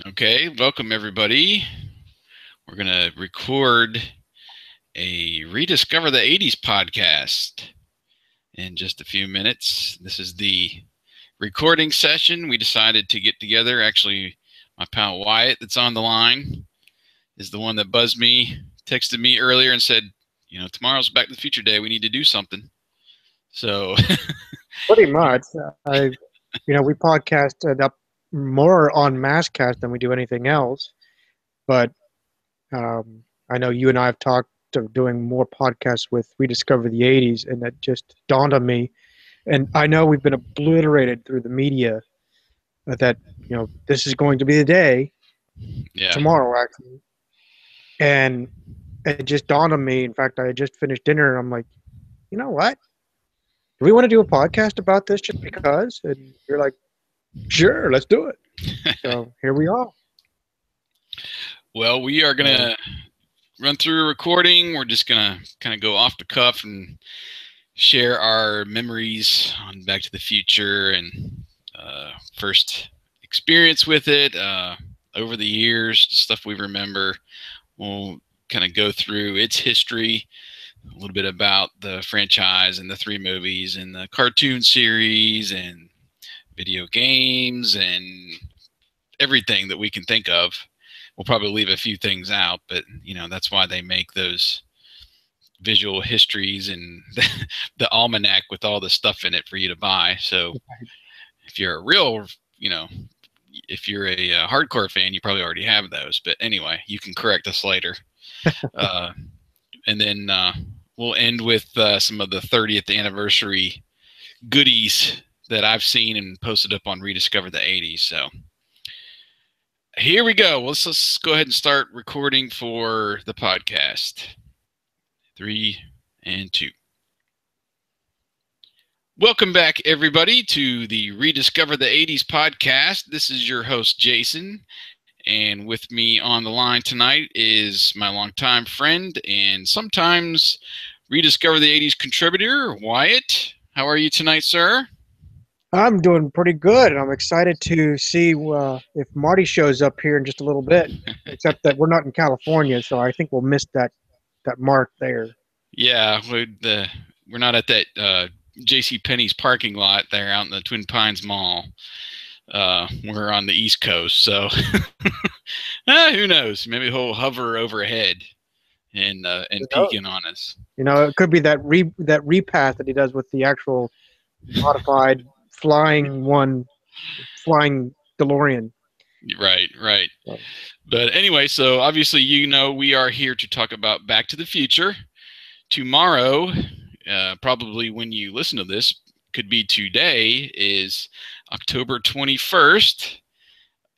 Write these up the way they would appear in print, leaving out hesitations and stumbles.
Okay, welcome everybody. We're going to record a Rediscover the 80s podcast in just a few minutes. This is the recording session. We decided to get together. Actually, my pal Wyatt, that's on the line, is the one that buzzed me, texted me earlier and said, tomorrow's Back to the Future Day. We need to do something. So, Pretty much. We podcast up more on Masscast than we do anything else. But I know you and I have talked of doing more podcasts with Rediscover the 80s, and that just dawned on me. And I know we've been obliterated through the media that, this is going to be the day, yeah. tomorrow, actually. And it just dawned on me. In fact, I had just finished dinner, and I'm like, you know what? Do we want to do a podcast about this just because? And you're like, sure, let's do it. So here we are. Well, we are going to run through a recording. We're just going to kind of go off the cuff and share our memories on Back to the Future and first experience with it over the years, stuff we remember. We'll kind of go through its history, a little bit about the franchise and the three movies and the cartoon series and video games and everything that we can think of. We'll probably leave a few things out, but that's why they make those visual histories and the almanac with all the stuff in it for you to buy. So if you're a real, if you're a hardcore fan, you probably already have those. But anyway, you can correct us later. And then we'll end with some of the 30th anniversary goodies that I've seen and posted up on Rediscover the 80s. So here we go. Let's go ahead and start recording for the podcast. 3 and 2. Welcome back, everybody, to the Rediscover the 80s podcast. This is your host, Jason. And with me on the line tonight is my longtime friend and sometimes Rediscover the 80s contributor, Wyatt. How are you tonight, sir? I'm doing pretty good, and I'm excited to see if Marty shows up here in just a little bit. Except that we're not in California, so I think we'll miss that mark there. Yeah, we're not at that J.C. Penney's parking lot there out in the Twin Pines Mall. We're on the East Coast, so who knows? Maybe he'll hover overhead and peek in on us. It could be that repath that he does with the actual modified flying DeLorean. Right. But anyway, so obviously, we are here to talk about Back to the Future. Tomorrow, probably when you listen to this, could be today, is October 21st,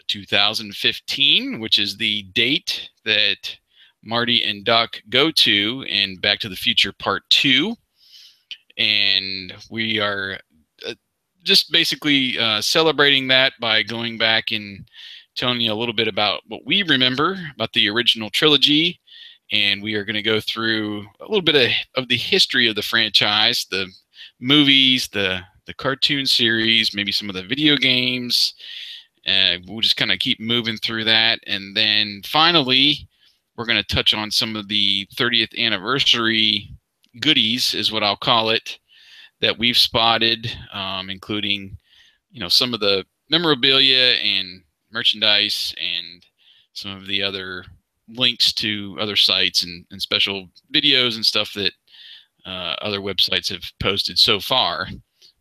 2015, which is the date that Marty and Doc go to in Back to the Future Part 2. And we are just basically celebrating that by going back and telling you a little bit about what we remember about the original trilogy. And we are going to go through a little bit of the history of the franchise, the movies, the cartoon series, maybe some of the video games. We'll just kind of keep moving through that. And then finally, we're going to touch on some of the 30th anniversary goodies, is what I'll call it, that we've spotted, including, some of the memorabilia and merchandise and some of the other links to other sites and special videos and stuff that other websites have posted so far.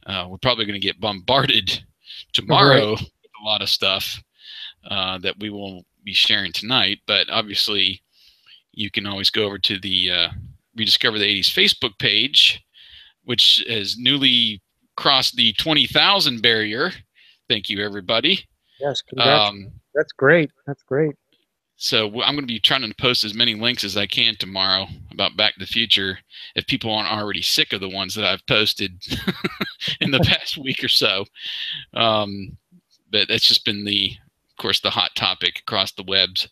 We're probably going to get bombarded tomorrow with a lot of stuff that we will be sharing tonight. But obviously, you can always go over to the Rediscover the 80s Facebook page, which has newly crossed the 20,000 barrier. Thank you, everybody. Yes, congratulations. That's great. So I'm going to be trying to post as many links as I can tomorrow about Back to the Future, if people aren't already sick of the ones that I've posted in the past week or so. But that's just been of course, the hot topic across the webs.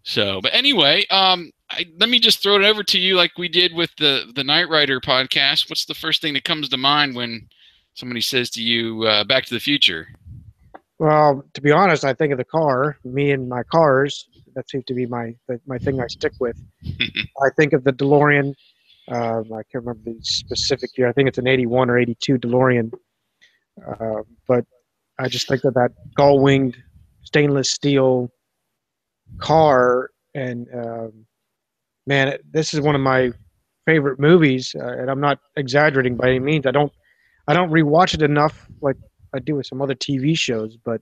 So, but anyway, let me just throw it over to you like we did with the Knight Rider podcast. What's the first thing that comes to mind when somebody says to you, Back to the Future? Well, to be honest, I think of the car, me and my cars. That seems to be my thing I stick with. I think of the DeLorean. I can't remember the specific year. I think it's an 81 or 82 DeLorean. But I just think of that gull-winged stainless steel car, and man, this is one of my favorite movies, and I'm not exaggerating by any means. I don't rewatch it enough like I do with some other TV shows, but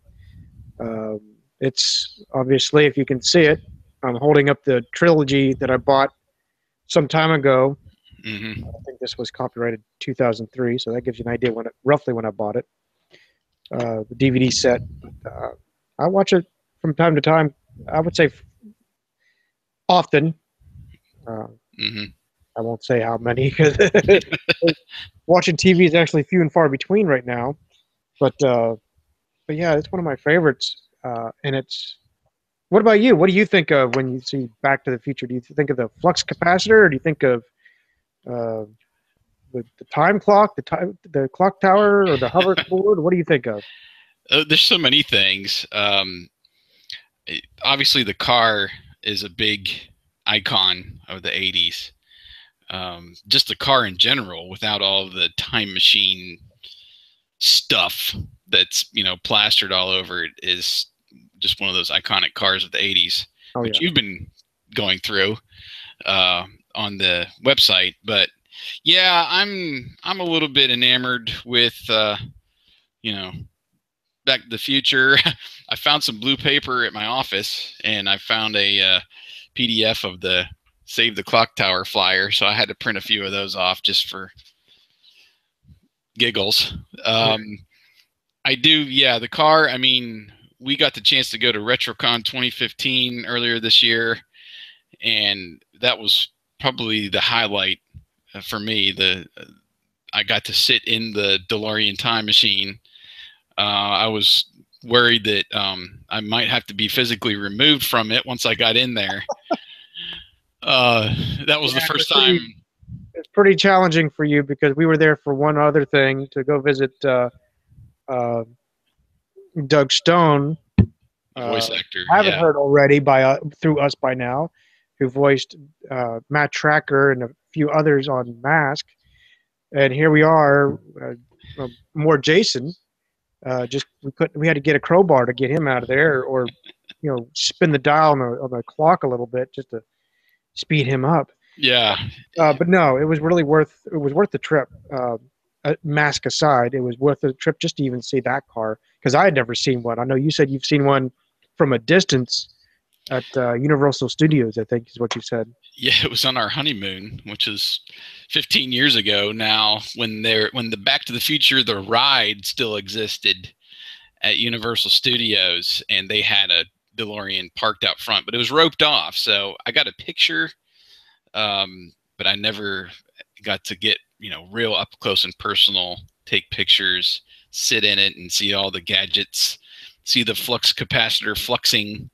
um, it's obviously, if you can see it, I'm holding up the trilogy that I bought some time ago. Hmm. I think this was copyrighted 2003, so that gives you an idea roughly when I bought it. The DVD set. I watch it from time to time. I would say often. Uh, Hmm. I won't say how many because watching TV is actually few and far between right now. But yeah, it's one of my favorites. And it's what about you? What do you think of when you see Back to the Future? Do you think of the flux capacitor, or do you think of uh, the time clock, the clock tower, or the hoverboard? What do you think of? There's so many things. Obviously, the car is a big icon of the 80s. Just the car in general, without all the time machine stuff that's plastered all over it, is just one of those iconic cars of the 80s, Oh yeah. which you've been going through on the website. But yeah, I'm a little bit enamored with you know Back to the Future. I found some blue paper at my office, and I found a PDF of the Save the Clock Tower flyer, so I had to print a few of those off just for giggles. I do, yeah. The car. I mean, we got the chance to go to RetroCon 2015 earlier this year, and that was probably the highlight for me. I got to sit in the DeLorean time machine. I was worried that I might have to be physically removed from it once I got in there. That was the Yeah, first time. it's pretty challenging for you because we were there for one other thing to go visit uh, Doug Stone. The voice actor, Haven't yeah. heard already by through us by now, who voiced Matt Tracker and a few others on Mask, and here we are, more Jason. Just we had to get a crowbar to get him out of there, or spin the dial on the clock a little bit just to speed him up. Yeah. But no, it was worth the trip. Mask aside, it was worth the trip just to even see that car because I had never seen one. I know you said you've seen one from a distance at Universal Studios, I think is what you said. Yeah, it was on our honeymoon, which is 15 years ago now, when the Back to the Future the ride still existed at Universal Studios, and they had a DeLorean parked out front, but it was roped off. So I got a picture, but I never got to get real up close and personal, take pictures, sit in it, and see all the gadgets, see the flux capacitor fluxing,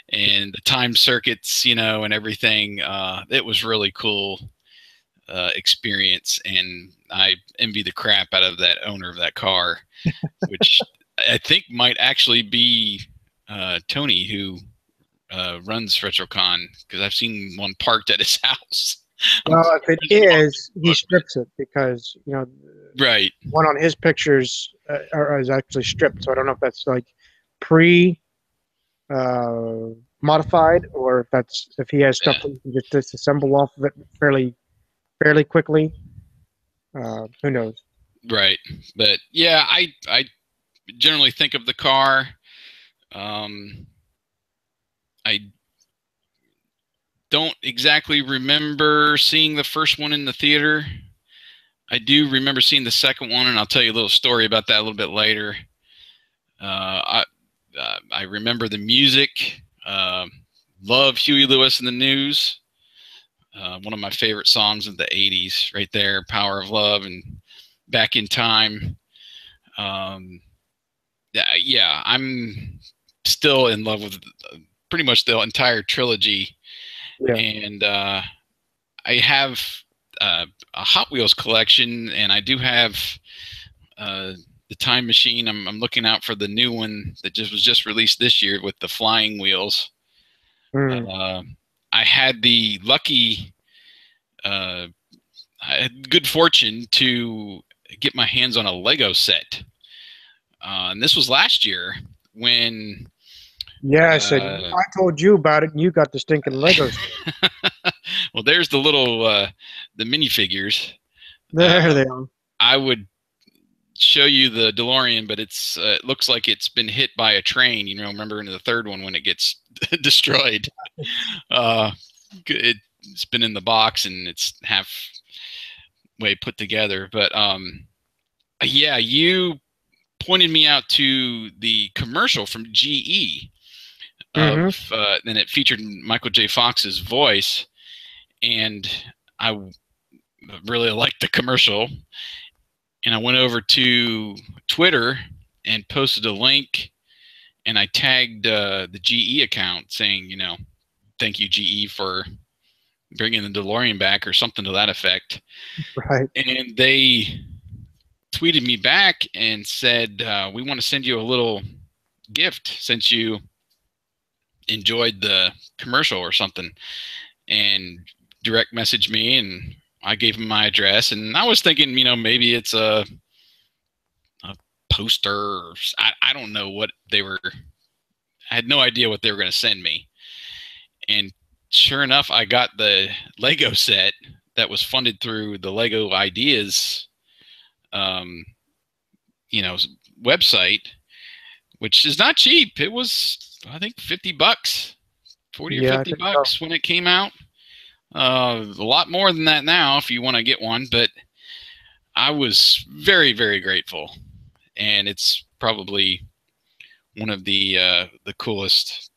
and the time circuits, and everything. It was really cool experience, and I envy the crap out of that owner of that car, which I think might actually be Tony, who runs RetroCon, because I've seen one parked at his house. Well, if it is, he strips it because Right. one on his pictures is actually stripped. So I don't know if that's like pre uh, modified or if he has stuff Yeah. that you can just disassemble off of it fairly quickly. Who knows? Right. But yeah, I generally think of the car. Um, I don't exactly remember seeing the first one in the theater. I do remember seeing the second one, and I'll tell you a little story about that a little bit later. I remember the music. Love Huey Lewis and the News. One of my favorite songs of the 80s, right there. Power of Love and Back in Time. Yeah, I'm still in love with pretty much the entire trilogy. Yeah. And I have a Hot Wheels collection, and I do have the time machine. I'm looking out for the new one that was just released this year with the flying wheels. I had the lucky, I had good fortune to get my hands on a Lego set, and this was last year when. Yes, and I told you about it, and you got the stinking Legos. Well, there's the little the minifigures. There they are. I would show you the DeLorean, but it looks like it's been hit by a train. You know, remember in the third one when it gets destroyed? It's been in the box and it's halfway put together. But yeah, you pointed me out to the commercial from GE of, and it featured Michael J. Fox's voice, and I really liked the commercial. And I went over to Twitter and posted a link, and I tagged the GE account saying, you know, thank you, GE, for bringing the DeLorean back, or something to that effect. Right. And they tweeted me back and said, we want to send you a little gift since you enjoyed the commercial or something. And direct messaged me, and I gave him my address, and I was thinking, you know, maybe it's a poster. Or, I don't know what they were. I had no idea what they were going to send me. And sure enough, I got the Lego set that was funded through the Lego Ideas, you know, website, which is not cheap. It was, I think, $50, 40 or 50 bucks when it came out. A lot more than that now if you want to get one, but I was very, very grateful, and it's probably one of the coolest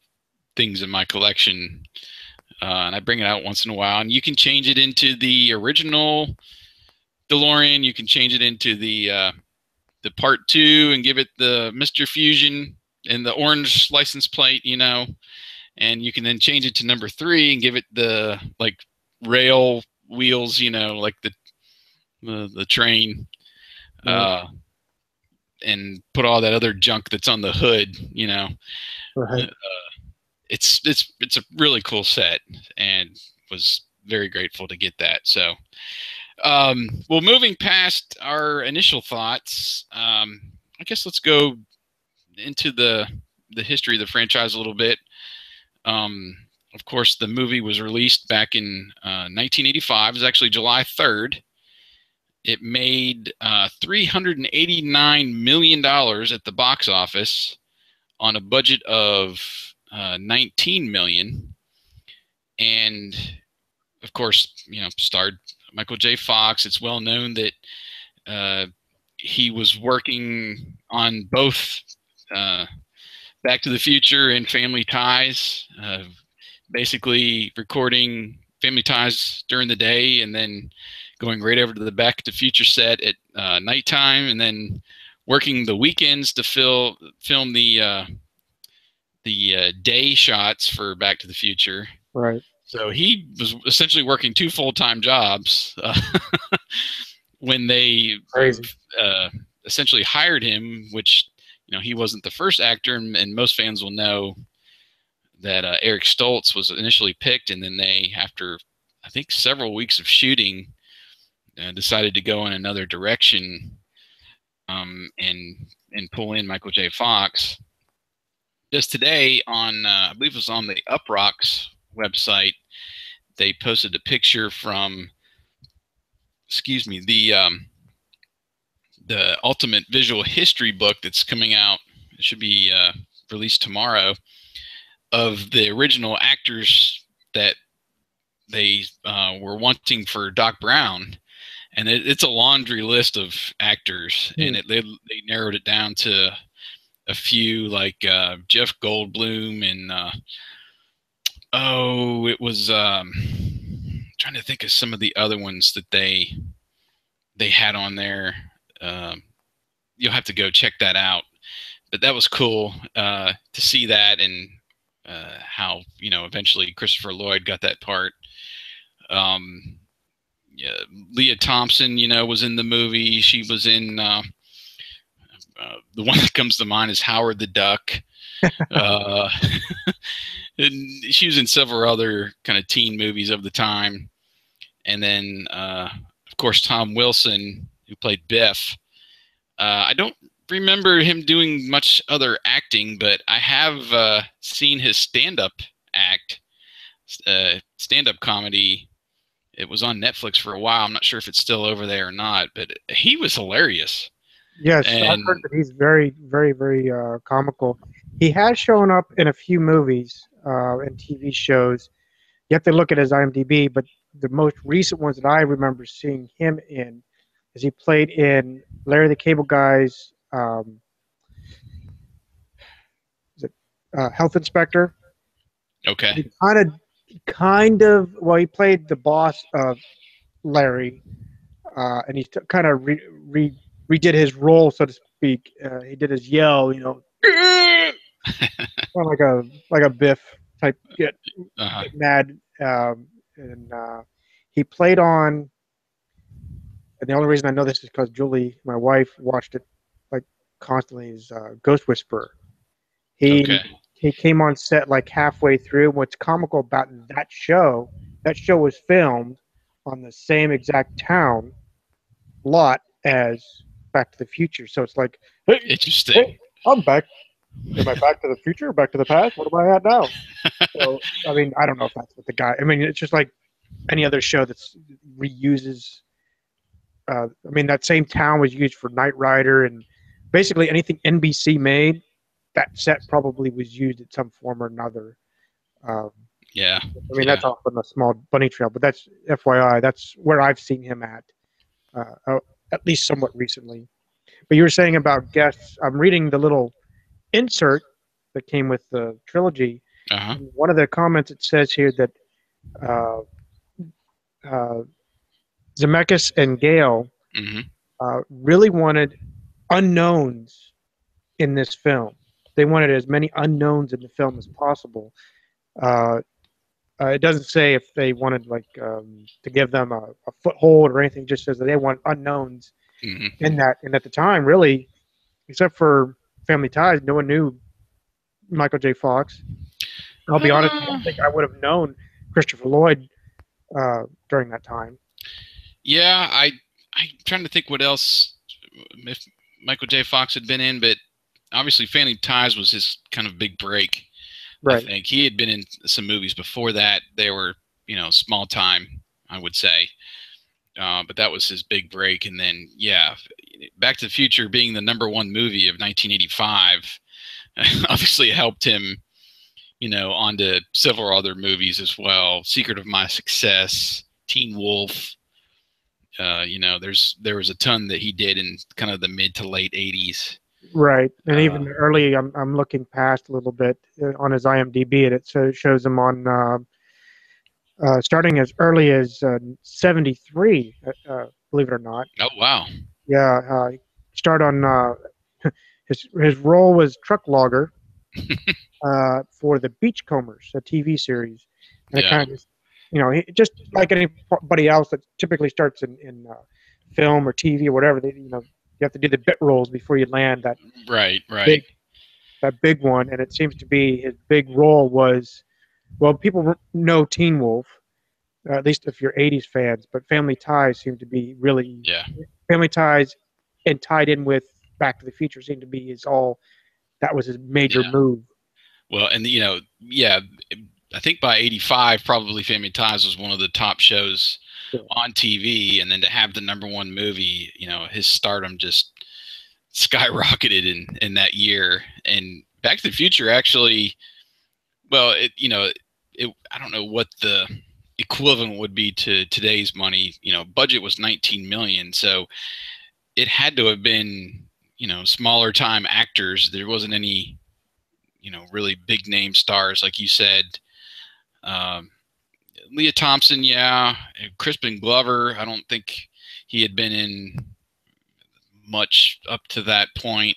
things in my collection. And I bring it out once in a while, and you can change it into the original DeLorean. You can change it into the Part 2 and give it the Mr. Fusion and the orange license plate, you know. And you can then change it to number 3 and give it the like rail wheels, you know, like the train, and put all that other junk that's on the hood, you know. Right. It's a really cool set, and was very grateful to get that. So, well, moving past our initial thoughts, I guess let's go into the history of the franchise a little bit. Of course, the movie was released back in 1985. It was actually July 3rd. It made $389 million at the box office on a budget of $19 million. And, of course, you know, starred Michael J. Fox. It's well known that he was working on both Back to the Future and Family Ties, basically recording Family Ties during the day and then going right over to the Back to the Future set at nighttime, and then working the weekends to film the day shots for Back to the Future. Right. So he was essentially working 2 full-time jobs when they essentially hired him, which, you know, he wasn't the first actor, and most fans will know that Eric Stoltz was initially picked, and then they, after I think several weeks of shooting, decided to go in another direction, and pull in Michael J. Fox. Just today on, I believe it was on the Uprocks website, they posted a picture from, excuse me, the Ultimate Visual History book that's coming out. It should be released tomorrow, of the original actors that they were wanting for Doc Brown. And it's a laundry list of actors, and they narrowed it down to a few, like Jeff Goldblum, and it was trying to think of some of the other ones that they had on there. You'll have to go check that out, but that was cool to see that, and how, you know, eventually Christopher Lloyd got that part. Yeah, Leah Thompson, you know, was in the movie. She was in The one that comes to mind is Howard the Duck. Uh, and she was in several other kind of teen movies of the time. And then, of course, Tom Wilson, who played Biff. I don't remember him doing much other acting, but I have seen his stand-up act, stand-up comedy. It was on Netflix for a while. I'm not sure if it's still over there or not, but he was hilarious. Yes, I've heard And that he's very, very, very comical. He has shown up in a few movies and TV shows. You have to look at his IMDb, but the most recent ones that I remember seeing him in is he played in Larry the Cable Guy's is it, health inspector. okay, He kind of, well, he played the boss of Larry, and he kind of redid his role, so to speak. He did his yell, kind of like a Biff type uh-huh. get mad, and he played on. And the only reason I know this is because Julie, my wife, watched it like constantly. Is Ghost Whisperer. Okay, He came on set like halfway through. What's comical about that show was filmed on the same exact town lot as Back to the Future. So it's like, hey, interesting. I'm back. Am I back to the future? Back to the past? What am I at now? So I mean, I don't know if that's what the guy. I mean, it's just like any other show that's reuses. I mean, that same town was used for Knight Rider and basically anything NBC made. That set probably was used in some form or another. Um, Yeah, I mean, yeah. that's off on the small bunny trail, but that's FYI. That's where I've seen him at least somewhat recently. But you were saying about guests. I'm reading the little insert that came with the trilogy. Uh-huh. And one of the comments it says here that uh, uh, Zemeckis and Gale Hmm. really wanted unknowns in this film. They wanted as many unknowns in the film as possible. Uh, it doesn't say if they wanted to give them a foothold or anything. It just says that they want unknowns Hmm. in that. And at the time, really, except for Family Ties, no one knew Michael J. Fox. I'll be honest, I Uh, don't think I would have known Christopher Lloyd during that time. yeah, I'm trying to think what else if Michael J. Fox had been in, but obviously Family Ties was his kind of big break. I Right. think he had been in some movies before that. They were, small time, I would say. But that was his big break. And then, yeah, Back to the Future being the number one movie of 1985 obviously helped him, onto several other movies as well. Secret of My Success, Teen Wolf. There was a ton that he did in kind of the mid to late 80s. Right, and Uh, even early, I'm looking past a little bit on his IMDb, and shows him on starting as early as '73. Believe it or not, oh, wow. yeah. He started on his role was truck logger for the Beachcombers, a TV series, and it Yeah. kind of just just like anybody else that typically starts in film or TV or whatever. You have to do the bit roles before you land Right, right. big that big one, and it seems to be his big role was, well, people know Teen Wolf, at least if you're '80s fans, but Family Ties seemed to be really Yeah, Family Ties, and tied in with Back to the Future seemed to be his all. That was his major yeah. move. Well, and yeah, I think by '85, probably Family Ties was one of the top shows So, on TV, and then to have the number one movie, his stardom just skyrocketed in that year. And Back to the Future actually, well, I don't know what the equivalent would be to today's money. Budget was 19 million, so it had to have been smaller time actors. There wasn't any really big name stars like you said. Um, Leah Thompson, yeah. Crispin Glover, I don't think he had been in much up to that point.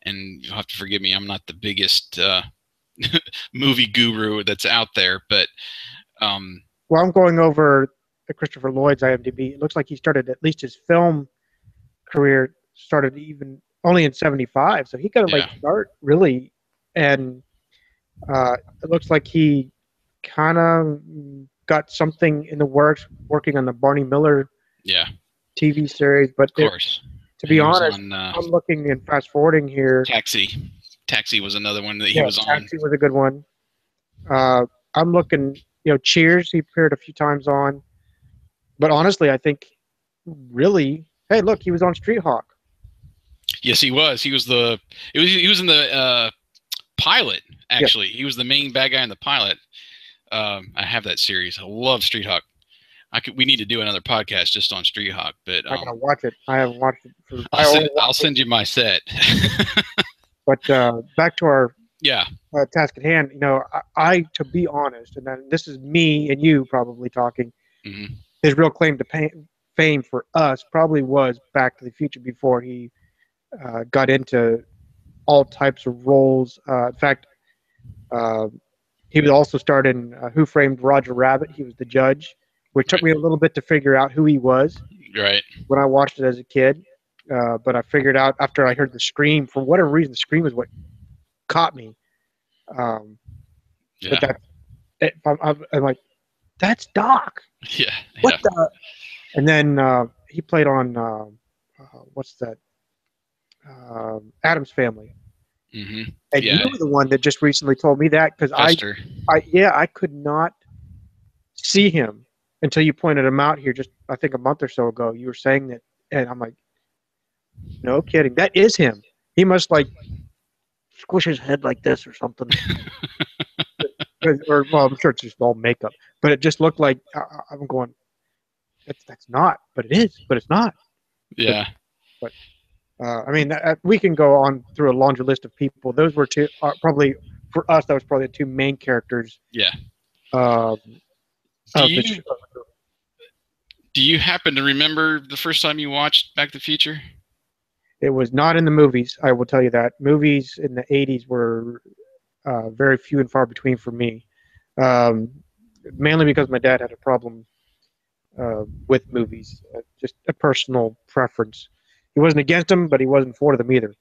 And you'll have to forgive me, I'm not the biggest movie guru that's out there, but um, well, I'm going over Christopher Lloyd's IMDb. It looks like he started at least his film career started even only in '75, so he got to Yeah. like start really, and it looks like he kind of got something in the works, working on the Barney Miller Yeah. TV series. But Of course. to be He was honest, on I'm looking and fast forwarding here. Taxi. Taxi was another one that he Yeah, was on. Taxi was a good one. I'm looking, Cheers. He appeared a few times on, but honestly, I think really, hey, look, he was on Street Hawk. Yes, he was. He was the. It was. He was in the pilot. Yeah, Actually, he was the main bad guy in the pilot. I have that series. I love Street Hawk. We need to do another podcast just on Street Hawk, but I gotta watch it. I haven't watched it for. I'll I send only I'll watched it. send you my set. But back to our Yeah. task at hand. I, to be honest, and then this is me and you probably talking. Hmm. His real claim to fame for us probably was Back to the Future before he got into all types of roles. In fact, uh, he was also starred in Who Framed Roger Rabbit. He was the judge, which took Right. me a little bit to figure out who he was Right. when I watched it as a kid. But I figured out after I heard the scream. For whatever reason, the scream is what caught me. Um, Yeah. but I'm like, that's Doc. Yeah. What Yeah. the? And then he played on what's that? Adam's Family. Hmm. And you Yeah. were the one that just recently told me that because Fester. I could not see him until you pointed him out here just I think a month or so ago. You were saying that, and I'm like, no kidding, that is him. He must like squish his head like this or something, or well, I'm sure it's just all makeup, but it just looked like I'm going. That's not, but it is, but it's not. Yeah. But I mean, we can go on through a laundry list of people. Those were two, probably for us. That was probably the two main characters Yeah. um, Do of the show. you do you happen to remember the first time you watched Back to the Future? It was not in the movies. I will tell you that movies in the '80s were very few and far between for me, um, mainly because my dad had a problem with movies, just a personal preference. He wasn't against them, but he wasn't for them either.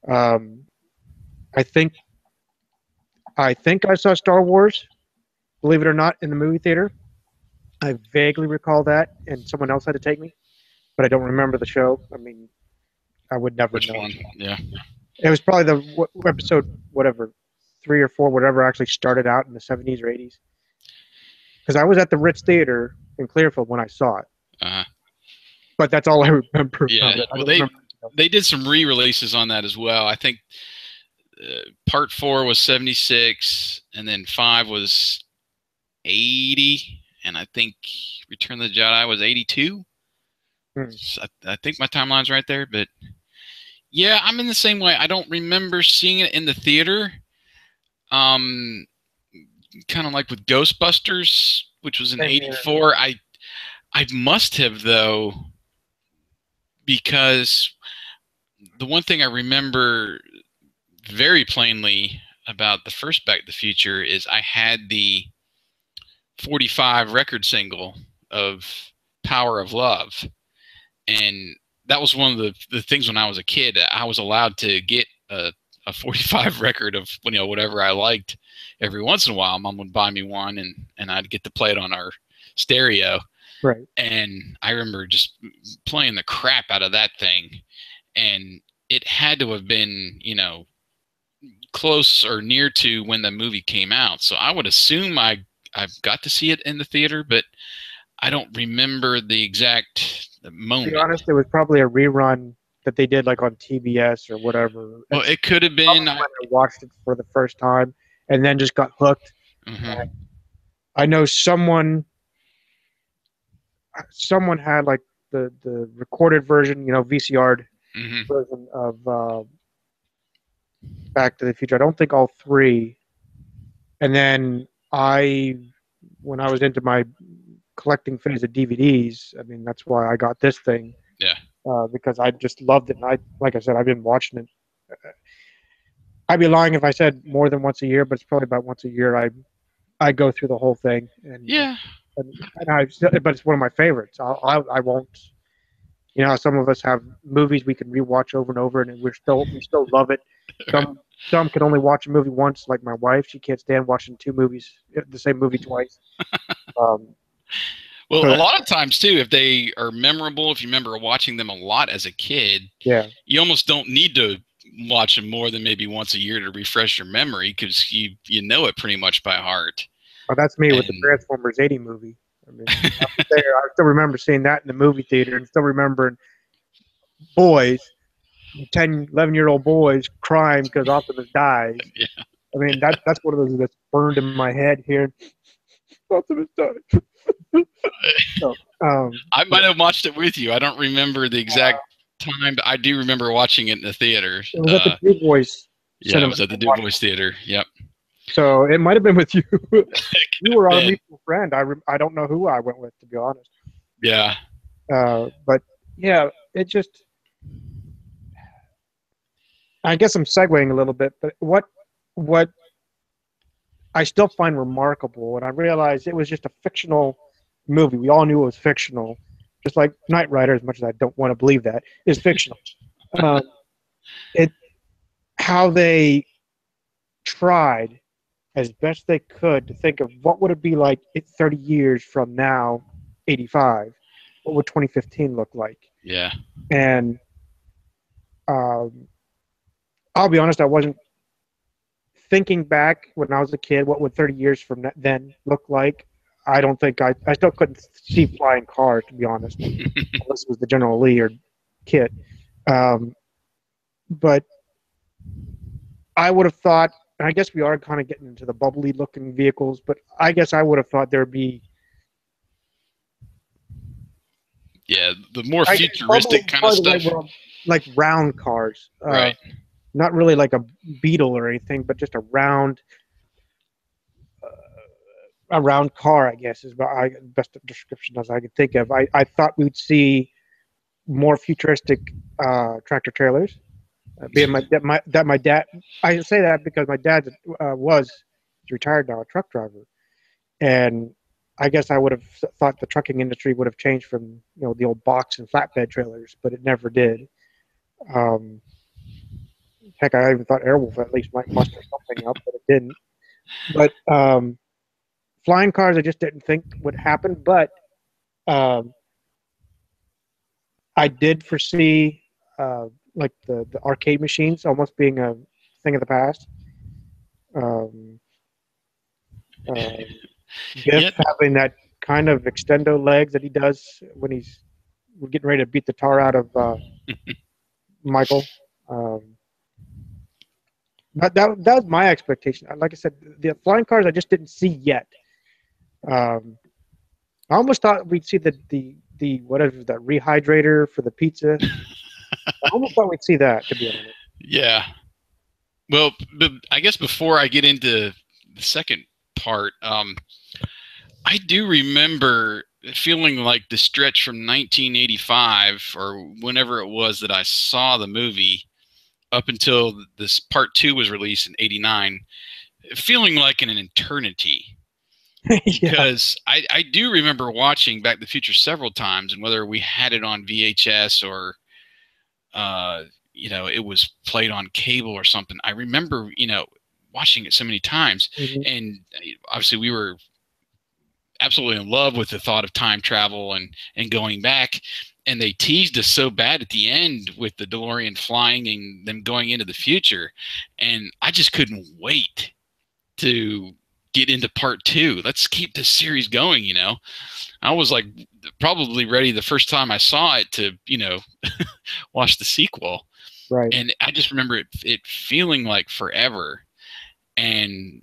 Um, I think I saw Star Wars, believe it or not, in the movie theater. I vaguely recall that, and someone else had to take me, but I don't remember the show. I mean, I would never Which know. one? Yeah. It was probably the episode, whatever, 3 or 4, whatever, actually started out in the '70s or '80s. Because I was at the Ritz Theater in Clearfield when I saw it, Uh, but that's all I remember yeah. about it. I Well, don't remember. they did some re-releases on that as well. I think part 4 was 76, and then 5 was 80, and I think Return of the Jedi was 82. So I think my timeline's right there, but yeah, I'm in the same way. I don't remember seeing it in the theater. Um, kind of like with Ghostbusters, which was in '84. I must have though, because the one thing I remember very plainly about the first Back to the Future is I had the 45 record single of Power of Love. And that was one of the things when I was a kid. I was allowed to get a 45 record of whatever I liked every once in a while. Mom would buy me one, and I'd get to play it on our stereo. Right. And I remember just playing the crap out of that thing. And it had to have been, close or near to when the movie came out. So I would assume I've got to see it in the theater, but I don't remember the exact moment. To be honest, it was probably a rerun that they did like on TBS or whatever. Well, it could have been. When I watched it for the first time and then just got hooked. Mm-hmm. I know someone had like the recorded version, VCR version of Back to the Future. I don't think all three. And then when I was into my collecting phase of DVDs, I mean, that's why I got this thing. Yeah. Because I just loved it. And like I said, I've been watching it. I'd be lying if I said more than once a year, but it's probably about once a year. I go through the whole thing. And yeah. But it's one of my favorites. I won't You know, how some of us have movies we can rewatch over and over, and we still love it. Right. Some can only watch a movie once, like my wife. She can't stand watching two movies, the same movie twice. Um, Well, so a that, lot of times too, if they are memorable, if you remember watching them a lot as a kid, yeah, you almost don't need to watch them more than maybe once a year to refresh your memory because you know it pretty much by heart. well, that's me with the And Transformers '80 movie. I mean, I was there. I still remember seeing that in the movie theater, and still remembering boys, 10, 11-year-old boys crying because Optimus dies. yeah, I mean, that's one of those that's burned in my head here. Optimus died. So, I but might have watched it with you. I don't remember the exact time, but I do remember watching it in the theater. it was at the Du Bois Yeah, it Cinema. was at the Du Bois Theater. Yep. So it might have been with you. You were our Ben. mutual friend. I don't know who I went with, to be honest. Yeah. But yeah, it just. I guess I'm segueing a little bit, but what I still find remarkable, and I realized it was just a fictional movie. We all knew it was fictional, just like Knight Rider. As much as I don't want to believe that, is fictional. Um, it how they tried as best they could to think of what would it be like 30 years from now, 85. What would 2015 look like? Yeah. And um, I'll be honest, I wasn't thinking back when I was a kid. What would 30 years from then look like? I don't think I still couldn't see flying cars, to be honest, unless it was the General Lee or Kit. Um, but I would have thought, and I guess we are kind of getting into the bubbly looking vehicles, but I guess I would have thought there'd be Yeah. The more I guess bubble futuristic is kind of probably the right stuff. word, like round cars. Right. Not really like a Beetle or anything, but just a round car, I guess, is the best description as I could think of. I thought we'd see more futuristic tractor trailers. Being my dad, I say that because my dad was retired now, a truck driver, and I guess I would have thought the trucking industry would have changed from the old box and flatbed trailers, but it never did. Um, Heck, I even thought Airwolf at least might muster something up, but it didn't. But flying cars, I just didn't think would happen. But um, I did foresee like the arcade machines almost being a thing of the past. Um, uh, Biff Yeah. having that kind of extendo legs that he does when he's getting ready to beat the tar out of Michael. Um, but that was my expectation. Like I said, the flying cars I just didn't see yet. Um, I almost thought we'd see the whatever that rehydrator for the pizza. I almost thought we'd see that, to be honest. Yeah. Well, but I guess before I get into the second part, I do remember feeling like the stretch from 1985 or whenever it was that I saw the movie up until this part two was released in 89, feeling like an eternity. Yeah. Because I do remember watching Back to the Future several times, and whether we had it on VHS or it was played on cable or something. I remember, watching it so many times, Mm-hmm. and obviously we were absolutely in love with the thought of time travel and going back. And they teased us so bad at the end with the DeLorean flying and them going into the future, and I just couldn't wait to get into part two. Let's keep this series going. I was like probably ready the first time I saw it to watch the sequel. Right. And I just remember it feeling like forever. And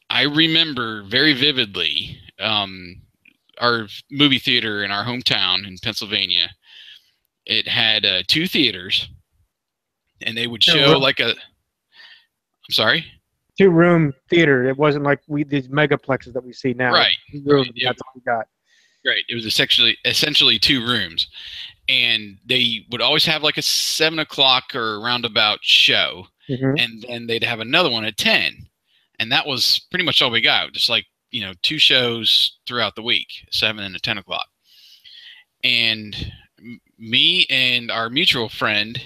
I remember very vividly our movie theater in our hometown in Pennsylvania. It had two theaters, and they would show like a. I'm sorry. 2-room theater. It wasn't like these megaplexes that we see now. Right. 2 Right. rooms, that's all we got. Right. It was essentially two rooms, and they would always have like a 7 o'clock or roundabout show, Mm-hmm. and then they'd have another one at 10, and that was pretty much all we got. Just like two shows throughout the week, 7 and a 10 o'clock. And me and our mutual friend,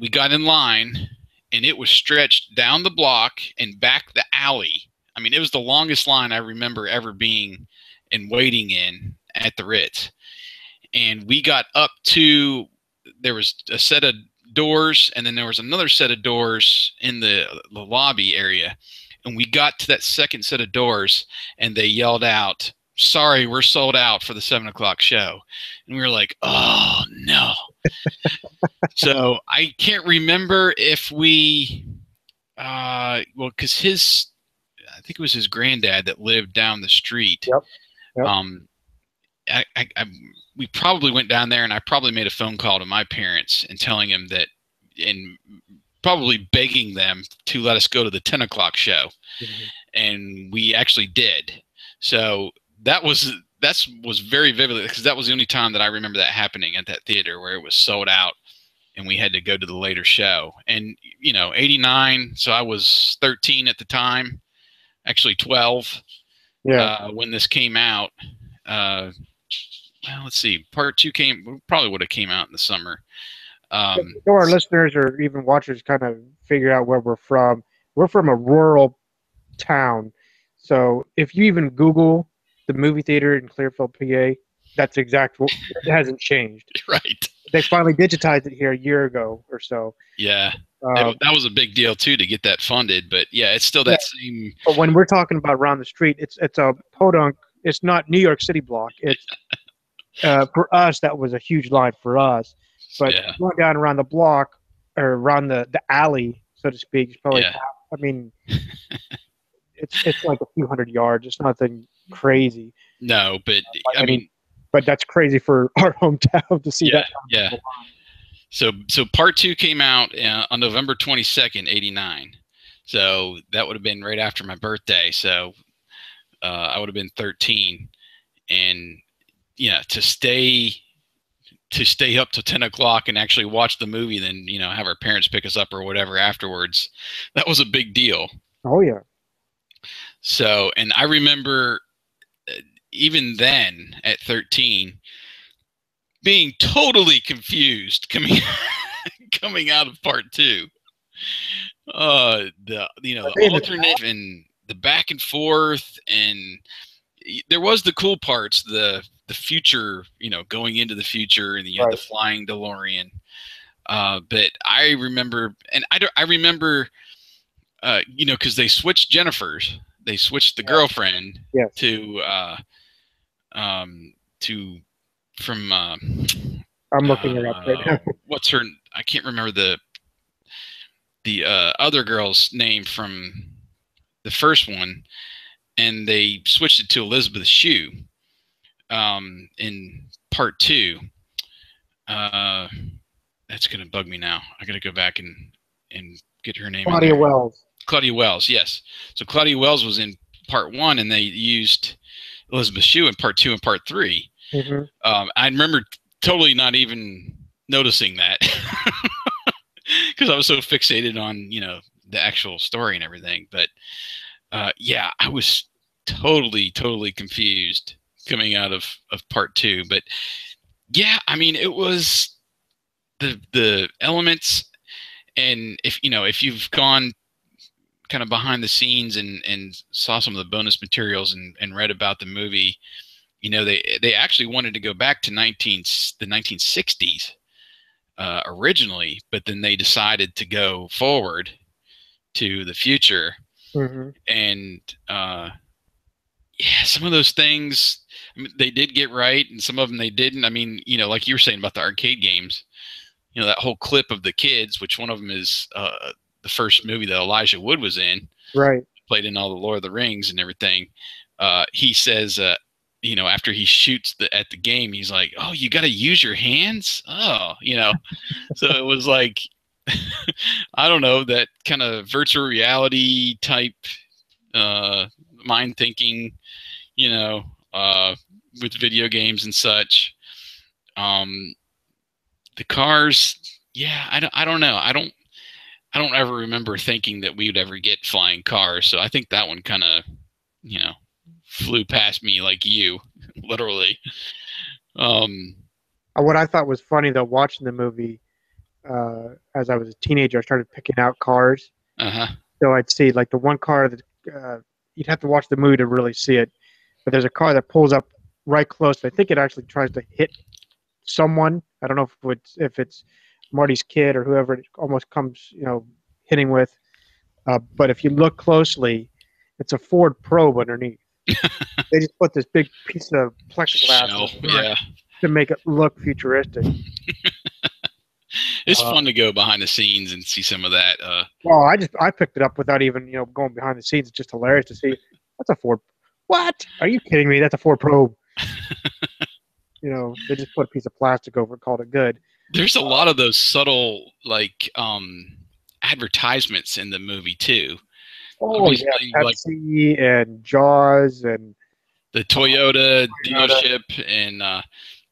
we got in line, and it was stretched down the block and back the alley. I mean, it was the longest line I remember ever being and waiting in at the Ritz. And we got up to, there was a set of doors, and then there was another set of doors in the lobby area. And we got to that second set of doors, and they yelled out, "Sorry, we're sold out for the 7 o'clock show." And we were like, "Oh no." So I can't remember if we, well, because I think it was his granddad that lived down the street. Yep. Yep. We probably went down there, and I probably made a phone call to my parents and telling them that, and probably begging them to let us go to the 10 o'clock show. Mhm. And we actually did. So that was very vivid, because that was the only time that I remember that happening at that theater, where it was sold out and we had to go to the later show. And, 89, so I was 13 at the time, actually 12, Yeah. when this came out. Well, let's see, part 2 probably would have came out in the summer. So our listeners or even watchers kind of figure out where we're from. We're from a rural town. So if you even Google the movie theater in Clearfield, PA, that's exactly, it hasn't changed. Right. They finally digitized it here a year ago or so. Yeah. That was a big deal too, to get that funded, but yeah, it's still that same. But when we're talking about around the street, it's a podunk. It's not New York City block. It's for us, that was a huge line for us. But going down around the block or around the alley, so to speak, is probably. Yeah. I mean, it's like a few hundred yards. It's nothing crazy. No, but I mean, but that's crazy for our hometown to see that. Yeah. So part 2 came out on November 22nd, 89. So that would have been right after my birthday. So I would have been 13, and to stay up till 10 o'clock and actually watch the movie, then have our parents pick us up or whatever afterwards, that was a big deal. Oh yeah. So, and I remember even then at 13 being totally confused coming out of part 2. The alternate and the back and forth, and there was the cool parts, the future, going into the future, and you had the flying DeLorean. But I remember, and I remember, because they switched Jennifers. They switched the girlfriend to from. I'm looking her up right now. What's her? I can't remember the other girl's name from the first one, and they switched it to Elizabeth Shue in part 2. That's gonna bug me now. I gotta go back and get her name. Claudia Wells. Claudia Wells, yes. So Claudia Wells was in part 1, and they used Elizabeth Shue in part 2 and part 3. Mm-hmm. I remember totally not even noticing that, because I was so fixated on the actual story and everything. But yeah, I was totally confused coming out of part 2. But yeah, I mean, it was the elements, and if you've gone kind of behind the scenes and saw some of the bonus materials and read about the movie, they actually wanted to go back to the 1960s originally, but then they decided to go forward to the future. Mm-hmm. And yeah, some of those things, I mean, they did get right, and some of them they didn't. I mean, like you were saying about the arcade games, that whole clip of the kids, which one of them is the first movie that Elijah Wood was in, right? Played in all the Lord of the Rings and everything. He says, after he shoots at the game, he's like, "Oh, you got to use your hands." Oh, so it was like, I don't know, that kind of virtual reality type mind thinking, with video games and such. The cars, yeah, I don't know. I don't ever remember thinking that we would ever get flying cars. So I think that one kind of, flew past me like you, literally. What I thought was funny though, watching the movie as I was a teenager, I started picking out cars. Uh-huh. So I'd see like the one car that you'd have to watch the movie to really see it. But there's a car that pulls up right close. I think it actually tries to hit someone. I don't know if it's Marty's kid or whoever it almost comes, hitting with. But if you look closely, it's a Ford Probe underneath. They just put this big piece of plexiglass in Shell. the front Yeah. to make it look futuristic. It's Uh, fun to go behind the scenes and see some of that. well, I picked it up without even going behind the scenes. It's just hilarious to see. That's a Ford. What? Are you kidding me? That's a Ford Probe. They just put a piece of plastic over it, called it good. There's a lot of those subtle like advertisements in the movie too. Oh yeah, Obviously, like Pepsi and Jaws and the Toyota Toyota. dealership and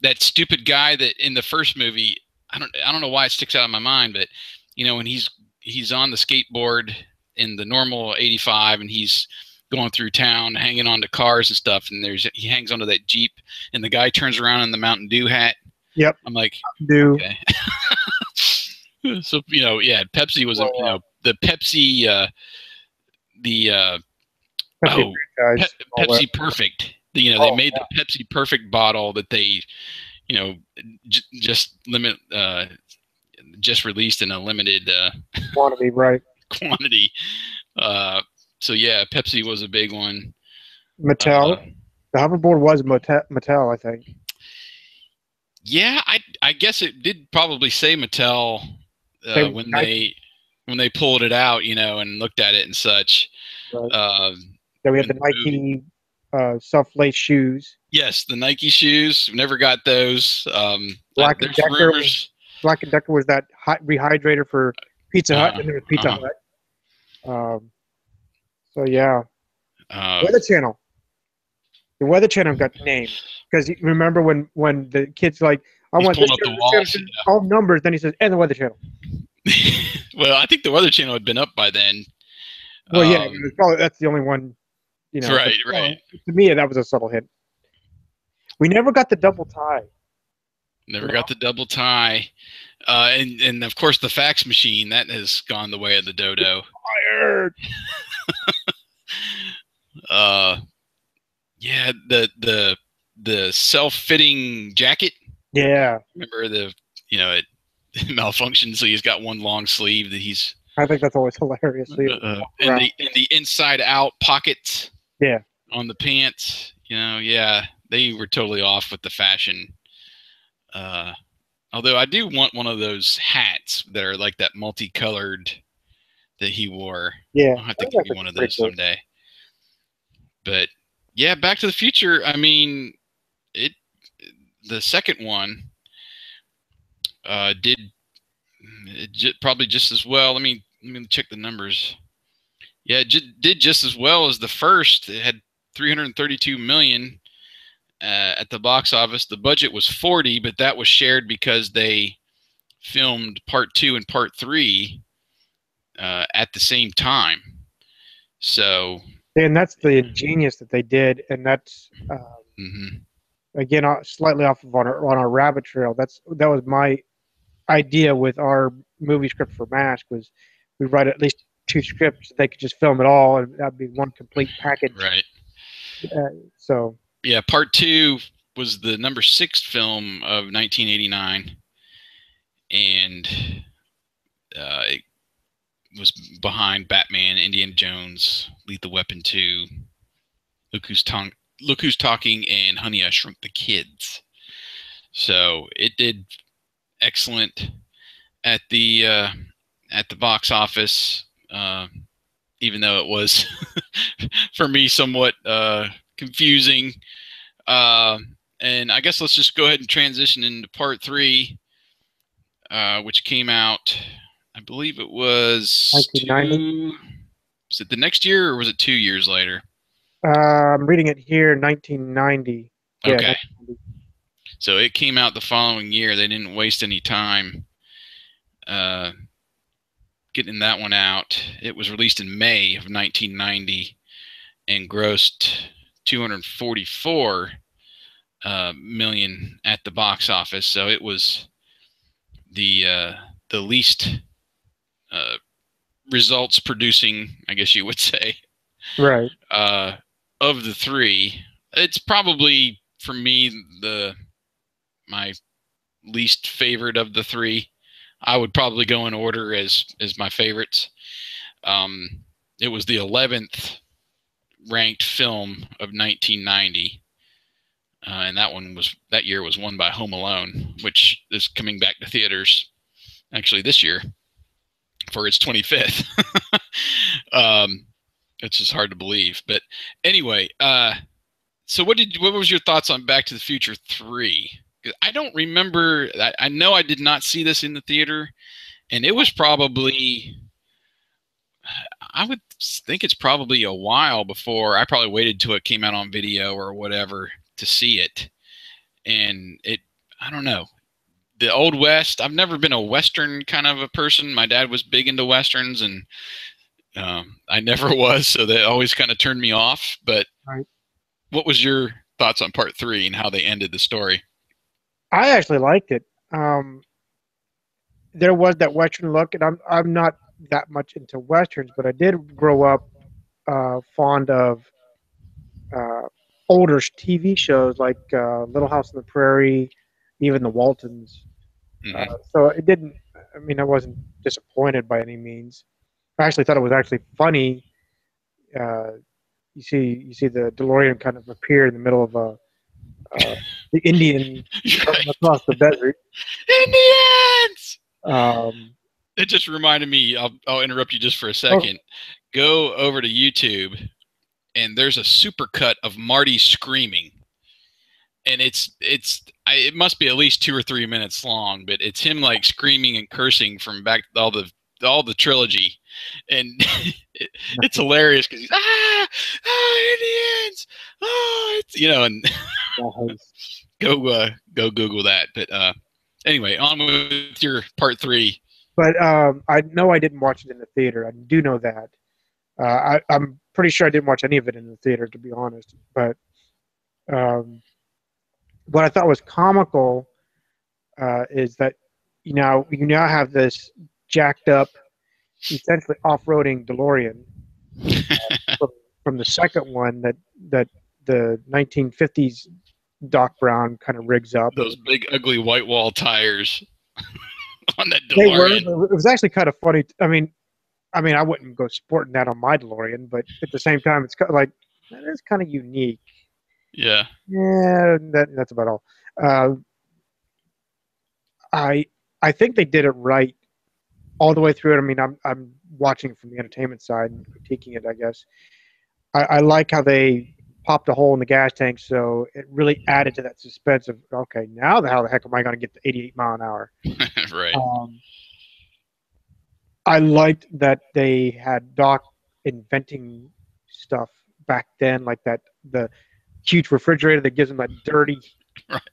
that stupid guy that in the first movie, I don't know why it sticks out in my mind, but when he's on the skateboard in the normal 85 and he's going through town hanging on to cars and stuff, and he hangs onto that Jeep and the guy turns around in the Mountain Dew hat. Yep, I'm like, do. okay. So yeah, Pepsi was Well, the Pepsi the Pepsi oh franchise. All that. Pepsi Perfect. They Oh, made the Pepsi Perfect bottle that they you know just released in a limited quantity, right? quantity. So yeah, Pepsi was a big one. Mattel. The hoverboard was Mattel, I think. Yeah, I guess it did probably say Mattel Same when Nike, they pulled it out, and looked at it and such. right? Uh, Then we have in the the movie. Nike self-lace shoes. Yes, the Nike shoes. Never got those. Black and There's Decker. rumors. Black and Decker was that hot rehydrator for Pizza Hut, Uh, and there was Pizza uh, Hut. So yeah, uh, Weather Channel. The Weather Channel got named because you remember when the kids like, I he's want this pulling up the channel, this channel, walls. all numbers. Then he says, and the Weather Channel. Yeah. Well, I think the Weather Channel had been up by then. Well, yeah, that's the only one, But Right, right. to me, that was a subtle hint. We never got the double tie. Never got the double tie. And of course the fax machine that has gone the way of the dodo. Fired. Uh, yeah, the self-fitting jacket. Yeah, Remember it malfunctioned, so he's got one long sleeve that he's I think that's always hilarious. So in the inside out pockets. Yeah, On the pants. Yeah, they were totally off with the fashion. Although I do want one of those hats that are like that multicolored that he wore. yeah, I'll have to get you one of those cool. someday. But yeah, Back to the Future. I mean, the second one did probably just as well. Let me check the numbers. Yeah, it did just as well as the first. It had 332 million at the box office. The budget was 40, but that was shared because they filmed part 2 and part 3 at the same time. So, and that's the ingenious that they did, and that's again slightly off of on our rabbit trail. That was my idea with our movie script for Mask was we write at least 2 scripts. They could just film it all, and that'd be one complete package. right. So yeah, part 2 was the number 6 film of 1989, and it was behind Batman, Indiana Jones, Lethal Weapon 2, Look Who's Talking, and Honey, I Shrunk the Kids. So it did excellent at the box office, even though it was for me somewhat confusing. And I guess let's just go ahead and transition into part 3, which came out, I believe it was 1990. Was it the next year or was it 2 years later? I'm reading it here, 1990. Yeah, Okay. 1990. So it came out the following year. They didn't waste any time getting that one out. It was released in May of 1990 and grossed 244 million at the box office, so it was the least results producing, I guess you would say, Right. of the three. It's probably for me my least favorite of the three. I would probably go in order as my favorites. It was the 11th ranked film of 1990, and that year was won by Home Alone, which is coming back to theaters actually this year for its 25th. It's just hard to believe, but anyway. So what was your thoughts on Back to the Future 3? I don't remember. I know I did not see this in the theater, and it was probably, I would think it's probably a while before. I probably waited till it came out on video or whatever to see it. And I don't know. The Old West, I've never been a Western kind of a person. My dad was big into Westerns, and I never was, so that always kind of turned me off. But Right. what was your thoughts on part 3 and how they ended the story? I actually liked it. There was that Western look, and I'm not that much into Westerns, but I did grow up fond of uh, older TV shows like Little House on the Prairie, even the Waltons. Mm-hmm. So it didn't. I mean, I wasn't disappointed by any means. I actually thought it was actually funny. Uh, you see the DeLorean kind of appear in the middle of the Indian Right. across the desert. Indians! Um, It just reminded me, I'll interrupt you just for a second. Go over to YouTube, and there's a supercut of Marty screaming. And it must be at least 2 or 3 minutes long, but it's him like screaming and cursing from back all the trilogy, and it's hilarious because he's Indians, it's and go Google that. But anyway, on with your part 3. But I know I didn't watch it in the theater. I do know that. I'm pretty sure I didn't watch any of it in the theater, to be honest. But what I thought was comical is that you now have this jacked up, essentially off-roading DeLorean from the second one that the 1950s Doc Brown kind of rigs up. Those big ugly white wall tires on that They were. DeLorean. It was actually kind of funny. I mean, I wouldn't go sporting that on my DeLorean, but at the same time, it's kind of like that is kind of unique. Yeah. Yeah, that's about all. I think they did it right all the way through it. I mean, I'm watching from the entertainment side and critiquing it, I guess. I like how they popped a hole in the gas tank, so it really added to that suspense of okay, now how the heck am I going to get to 88 mile an hour? Right. I liked that they had Doc inventing stuff back then, like the huge refrigerator that gives him that dirty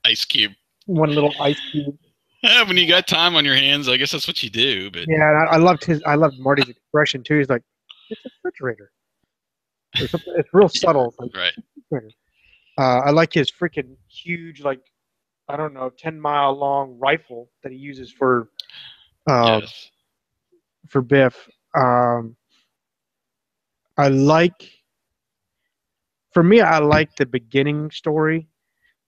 ice cube. One little ice cube. Yeah, when you got time on your hands, I guess that's what you do. But yeah, and I loved Marty's expression too. He's like, "It's a refrigerator." It's real subtle. Like, right. I like his freaking huge, like, I don't know, 10-mile long rifle that he uses for Yes. for Biff. For me, I like the beginning story.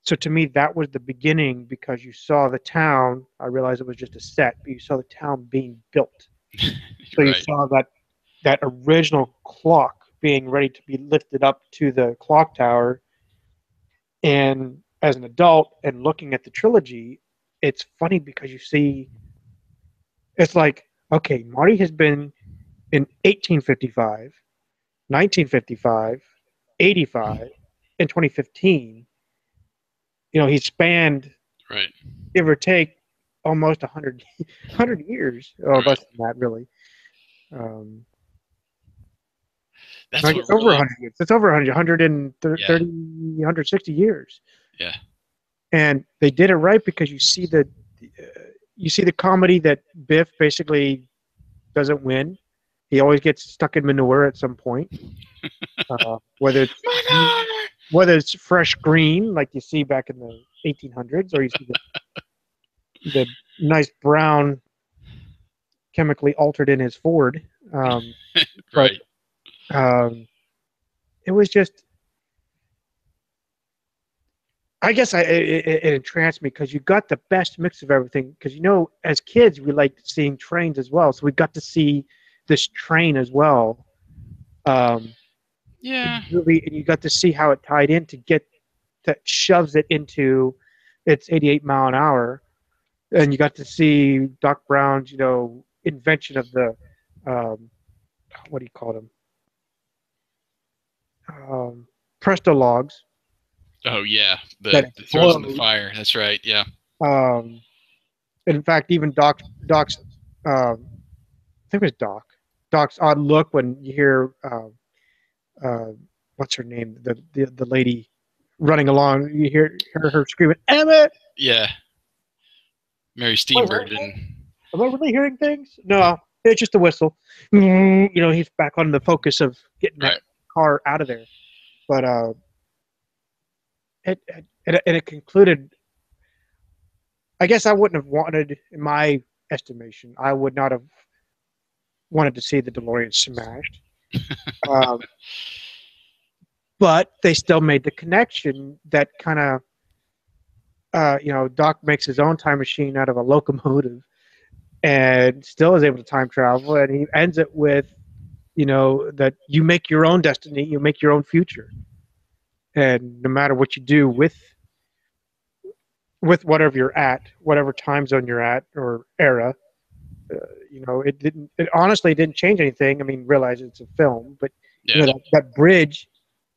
So to me, that was the beginning because you saw the town. I realized it was just a set, but you saw the town being built. So you saw that original clock being ready to be lifted up to the clock tower. And as an adult and looking at the trilogy, it's funny because you see, it's like, okay, Marty has been in 1855, 1955, 85, and 2015. He spanned, give or take, almost 100 years, or less than that, really. That's over 100 years. It's over 130, 160 years. Yeah. And they did it right because you see the comedy that Biff basically doesn't win. He always gets stuck in manure at some point. Whether it's whether it's fresh green like you see back in the 1800s, or you see the nice brown chemically altered in his Ford. But Right. um, it was just, I guess it entranced me because you got the best mix of everything. Because as kids we liked seeing trains as well, so we got to see this train as well. Um, Yeah. Movie, and you got to see how it tied in to get that shoves it into its 88 mile an hour, and you got to see Doc Brown's invention of the um, what do you call them, Presto logs Oh yeah, that the throws in the explode. fire. That's right. Yeah. Um, in fact, even Doc's I think it was Doc's odd look when you hear uh, what's her name, the lady running along, you hear her screaming, Emmett. Yeah. Mary Wait, wait, Steenburgen. am I really hearing things? No, it's just a whistle. He's back on the focus of getting that Right. car out of there. But it concluded. I guess I wouldn't have wanted, in my estimation, I would not have wanted to see the DeLorean smashed. Um, but they still made the connection that kind of, Doc makes his own time machine out of a locomotive and still is able to time travel. And he ends it with, that you make your own destiny, you make your own future. And no matter what you do with whatever you're at, whatever time zone you're at or era, it honestly didn't change anything. I mean, realize it's a film, but Yeah. that bridge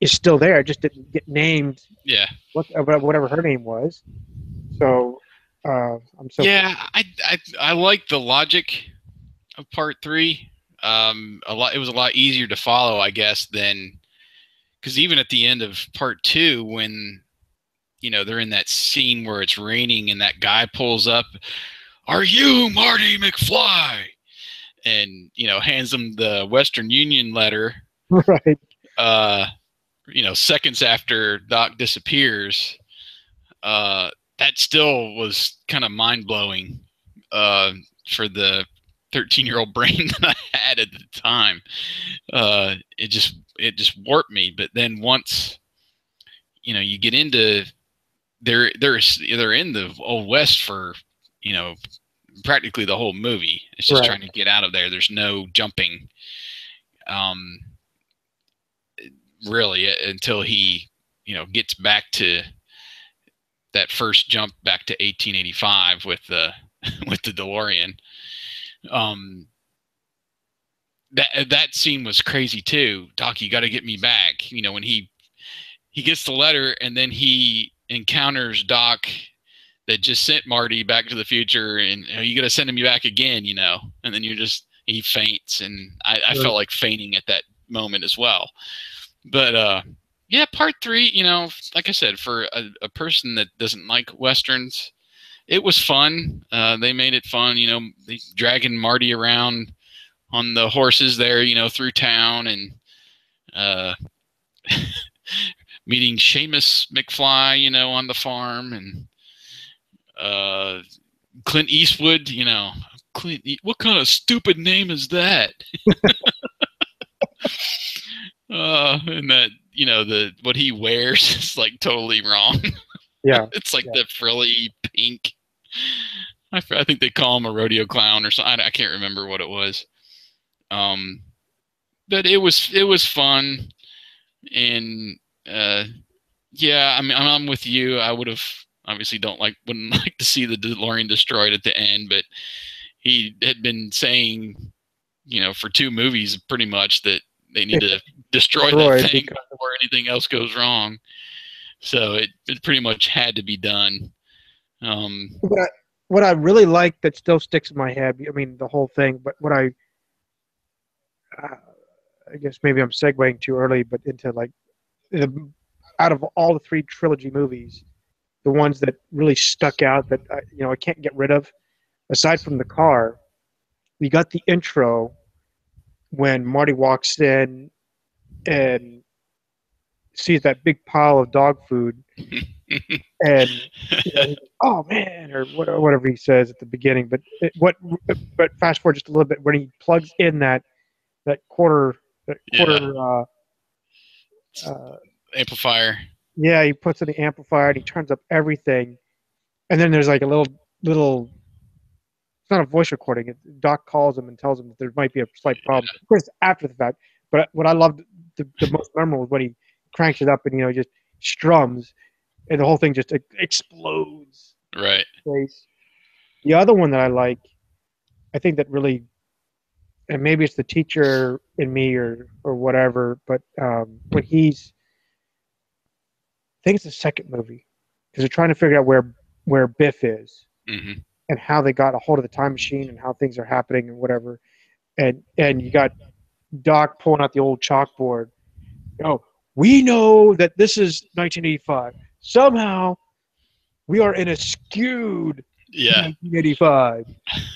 is still there. It just didn't get named Yeah. whatever her name was. So I'm so Yeah. I like the logic of part three. A lot. It was a lot easier to follow, I guess, than because even at the end of part two, when they're in that scene where it's raining and that guy pulls up, "Are you Marty McFly?" and hands him the Western Union letter. right. Uh, seconds after Doc disappears. That still was kind of mind blowing for the 13-year-old brain that I had at the time. It just warped me. But then once you get into they're in the old west for practically the whole movie. It's just Right. trying to get out of there. There's no jumping, um, really, until he gets back to that first jump back to 1885 with the with the DeLorean. Um, that scene was crazy too. Doc, you got to get me back. When he gets the letter and then he encounters Doc that just sent Marty back to the future, and you got to send him back again, and then he faints, and I felt like fainting at that moment as well. But yeah, part three, like I said, for a person that doesn't like westerns, it was fun. They made it fun, they dragging Marty around on the horses there, through town, and uh, meeting Seamus McFly, on the farm, and Clint Eastwood, what kind of stupid name is that? And that, the what he wears is like totally wrong. Yeah. It's like Yeah. the frilly pink. I think they call him a rodeo clown or something. I can't remember what it was. But it was fun, and yeah, I mean, I'm with you. I would have obviously wouldn't like to see the DeLorean destroyed at the end, but he had been saying, for two movies pretty much that they need to destroy that thing before anything else goes wrong. So it pretty much had to be done. What I really like that still sticks in my head, I mean, the whole thing, but uh, I guess maybe I'm segueing too early, but into like, out of all the three trilogy movies, the ones that really stuck out that I can't get rid of, aside from the car, we got the intro when Marty walks in and sees that big pile of dog food, and he's, oh man, or whatever he says at the beginning. But fast forward just a little bit when he plugs in that quarter that Yeah. quarter. Uh, Amplifier. yeah, he puts in the amplifier and he turns up everything, and then there's like a little. It's not a voice recording. Doc calls him and tells him that there might be a slight problem. Of course, after the fact. But what I loved the most memorable was when he cranks it up and just strums, and the whole thing just explodes. Right. Place. The other one that I like, I think that really, and maybe it's the teacher in me or whatever, but when I think it's the second movie, because they're trying to figure out where Biff is Hmm. and how they got a hold of the time machine and how things are happening and whatever, and you got Doc pulling out the old chalkboard. We know that this is 1985. Somehow we are in a skewed Yeah. 1985,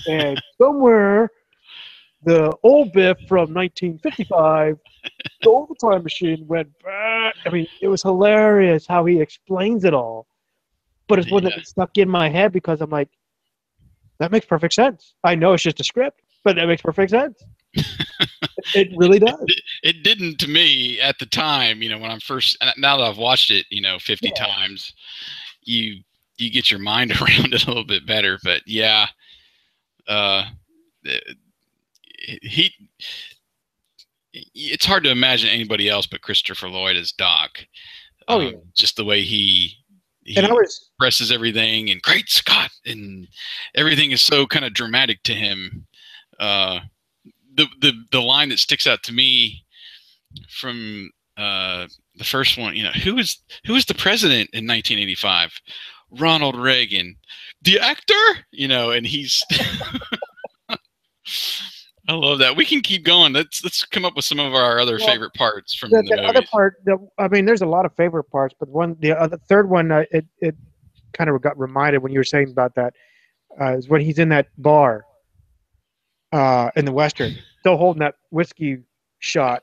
and somewhere the old Biff from 1955 stole the time machine, went back. I mean, it was hilarious how he explains it all, but it's one Yeah. that stuck in my head because I'm like, that makes perfect sense. I know it's just a script, but that makes perfect sense. It really does. It didn't to me at the time, when I'm first, now that I've watched it, 50 Yeah. times, you get your mind around it a little bit better. But yeah, uh, he, it's hard to imagine anybody else but Christopher Lloyd as Doc. Oh yeah. Just the way he And I was expresses everything, and great Scott, and everything is so kind of dramatic to him. The line that sticks out to me from the first one, who was the president in 1985? Ronald Reagan, the actor, and he's. I love that. We can keep going. Let's come up with some of our other favorite parts from the movie. Other part. I mean, there's a lot of favorite parts, but the third one, it kind of got reminded when you were saying about that, is when he's in that bar, in the Western, still holding that whiskey shot.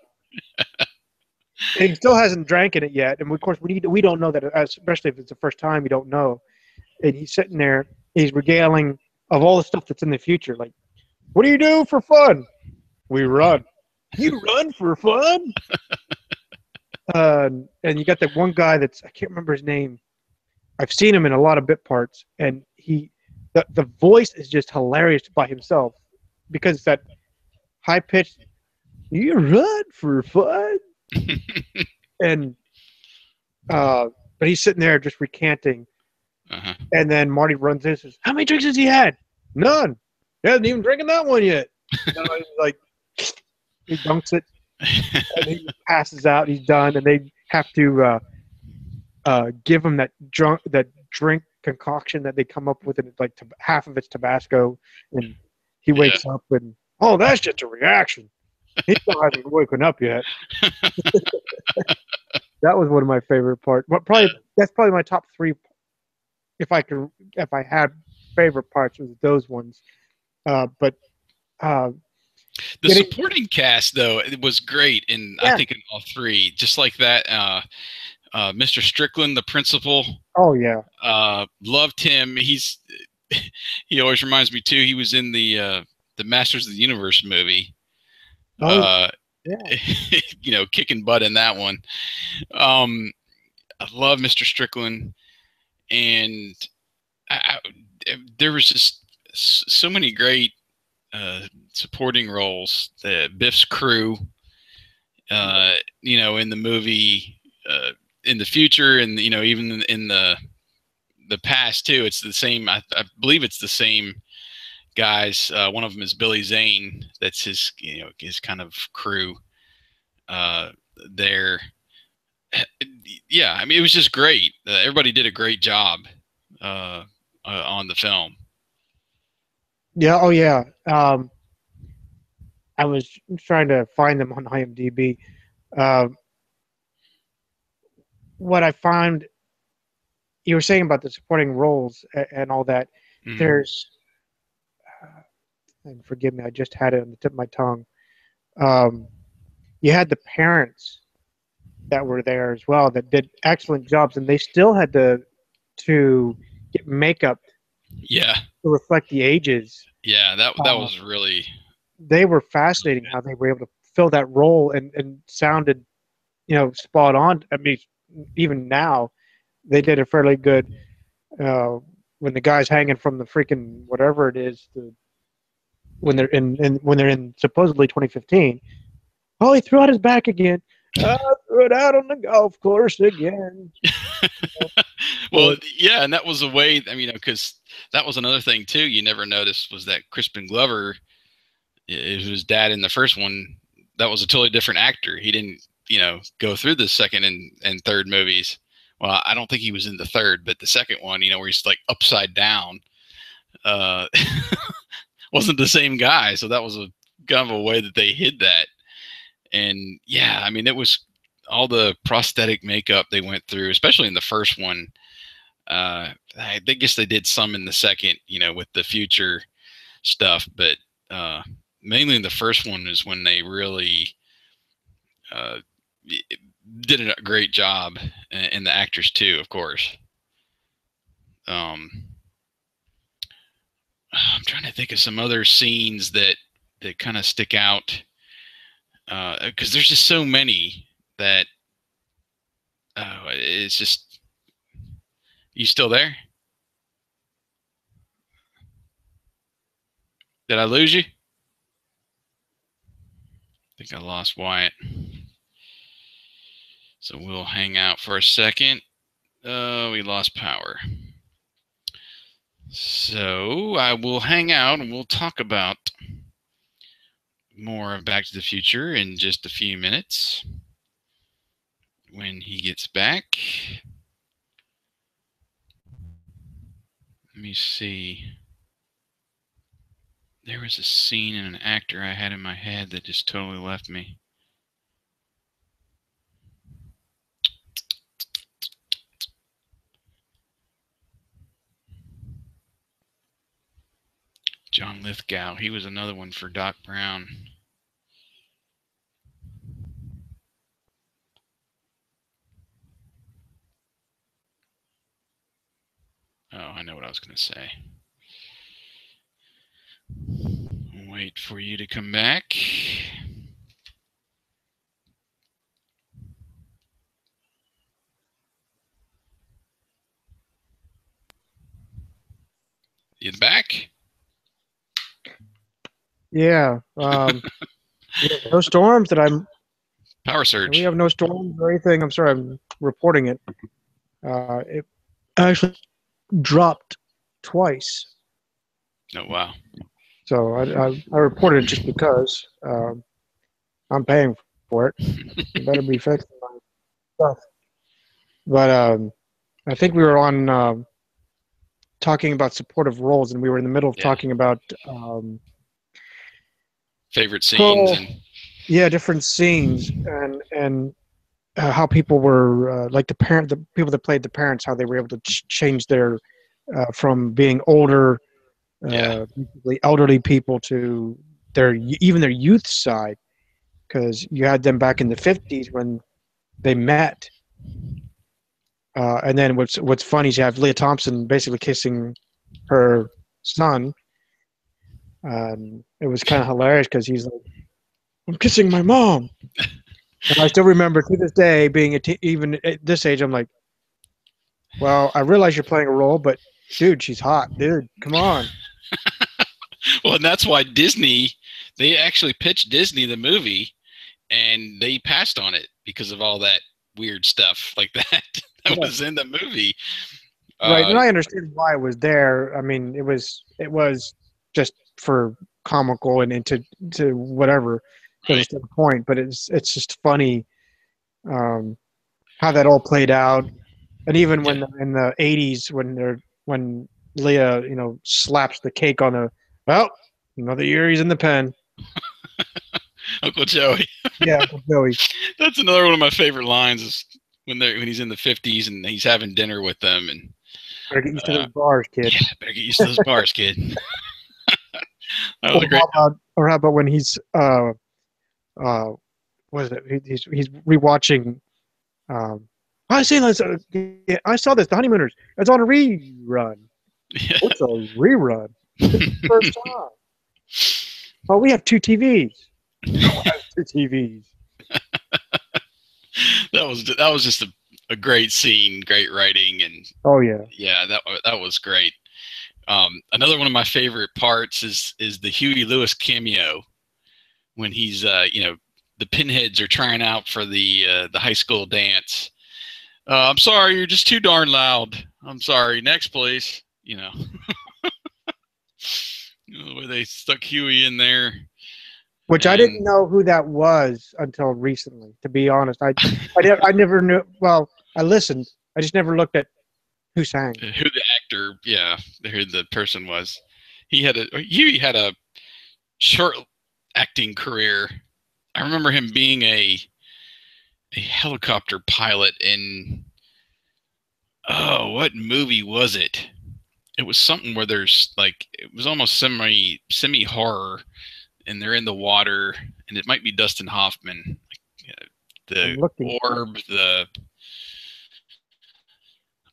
And he still hasn't drank in it yet, and of course we don't know that, especially if it's the first time, you don't know. And he's sitting there, he's regaling of all the stuff that's in the future. Like, what do you do for fun? We run. You run for fun? And you got that one guy I can't remember his name. I've seen him in a lot of bit parts, and the voice is just hilarious by himself because it's that high pitched. You run for fun, and but he's sitting there just recanting, and then Marty runs in and says, "How many drinks has he had? None. He hasn't even drinking that one yet." Like he dunks it, and he passes out. He's done, and they have to give him that drink concoction that they come up with, and it's like half of it's Tabasco, and he wakes up and that's just a reaction. He still hasn't woken up yet. That was one of my favorite parts. But that's probably my top three. If I had favorite parts, was those ones. But the supporting cast, though, it was great, and I think in all three, just like that. Mr. Strickland, the principal. Oh yeah. Loved him. He always reminds me too. He was in the Masters of the Universe movie. Kicking butt in that one. I love Mr. Strickland, and there was just so many great supporting roles. Biff's crew, in the movie, in the future, and even in the past too. It's the same. I believe it's the same guys. One of them is Billy Zane. That's his kind of crew there. Yeah, I mean, it was just great. Everybody did a great job on the film. Yeah. Oh yeah. I was trying to find them on IMDb. What I found, you were saying about the supporting roles and all that. Mm-hmm. There's, and forgive me, I just had it on the tip of my tongue. You had the parents that were there as well that did excellent jobs, and they still had to get makeup Yeah, to reflect the ages. yeah, that Uh, was really they were fascinating how they were able to fill that role and sounded, spot on. I mean, even now, they did a fairly good uh, when the guy's hanging from the freaking whatever it is, when they're in when they're in supposedly 2015. Oh, he threw out his back again. Threw it out on the golf course again. well, So, yeah, and that was a way. I mean, because that was another thing too. You never noticed was that Crispin Glover, his dad in the first one, that was a totally different actor. He didn't, go through the second and third movies. Well, I don't think he was in the third, but the second one, where he's like upside down, uh, wasn't the same guy. So that was a kind of a way that they hid that. And yeah, I mean, it was all the prosthetic makeup they went through, especially in the first one. I guess they did some in the second, with the future stuff, but mainly in the first one is when they really uh, did a great job, and the actors too, of course. Um, I'm trying to think of some other scenes that kind of stick out, because there's just so many that it's just. You still there? Did I lose you? I think I lost Wyatt. So we'll hang out for a second. Oh, we lost power. So I will hang out and we'll talk about more of Back to the Future in just a few minutes when he gets back. Let me see. There was a scene and an actor I had in my head that just totally left me. John Lithgow. He was another one for Doc Brown. Oh, I know what I was going to say. Wait for you to come back. You back? yeah, no storms that I'm. Power We surge. have no storms or anything. I'm sorry, I'm reporting it. It actually dropped twice. Oh, wow. So I reported it just because I'm paying for it. It better be fixed my stuff. But I think we were on talking about supportive roles, and we were in the middle of Yeah. talking about Favorite scenes oh, and yeah, different scenes and how people were like the people that played the parents, how they were able to change their from being older, yeah. basically elderly people to even their youth side, because you had them back in the 50s when they met. And then what's funny is you have Leah Thompson basically kissing her son. It was kind of hilarious because he's like, "I'm kissing my mom," and I still remember to this day being even at this age, I'm like, "Well, I realize you're playing a role, but dude, she's hot, dude. Come on." Well, and that's why Disney, they actually pitched Disney the movie and they passed on it because of all that weird stuff like that that Yeah. was in the movie. Right, Uh, and I understand why it was there. I mean, it was just for comical and to whatever to right. understand the point, but it's just funny um, how that all played out. And even Yeah. when in the 80s when Leah, slaps the cake on the, well, another year he's in the pen. Uncle Joey. Yeah, Uncle Joey. That's another one of my favorite lines is when he's in the 50s and he's having dinner with them and Better get used to those bars, kid. yeah, better get used to those bars, kid. That was Or a great. how about when he's what is it? He's rewatching Um, I seen this. Yeah, I saw this. The Honeymooners. It's on a rerun. What's a rerun? This is the first time. Oh, we have two TVs. No one has two TVs. That was just a great scene, great writing, and Oh yeah. yeah, that was great. Another one of my favorite parts is the Huey Lewis cameo when he's the pinheads are trying out for the high school dance. I'm sorry, you're just too darn loud. I'm sorry. Next, please. The way they stuck Huey in there. Which I didn't And know who that was until recently. To be honest, I never knew. Well, I listened. I just never looked at who sang. who the actor, yeah, who the person was. Huey had a short acting career. I remember him being a helicopter pilot in, oh, what movie was it? It was something where there's like, it was almost semi horror, and they're in the water, and it might be Dustin Hoffman. The I'm looking. orb,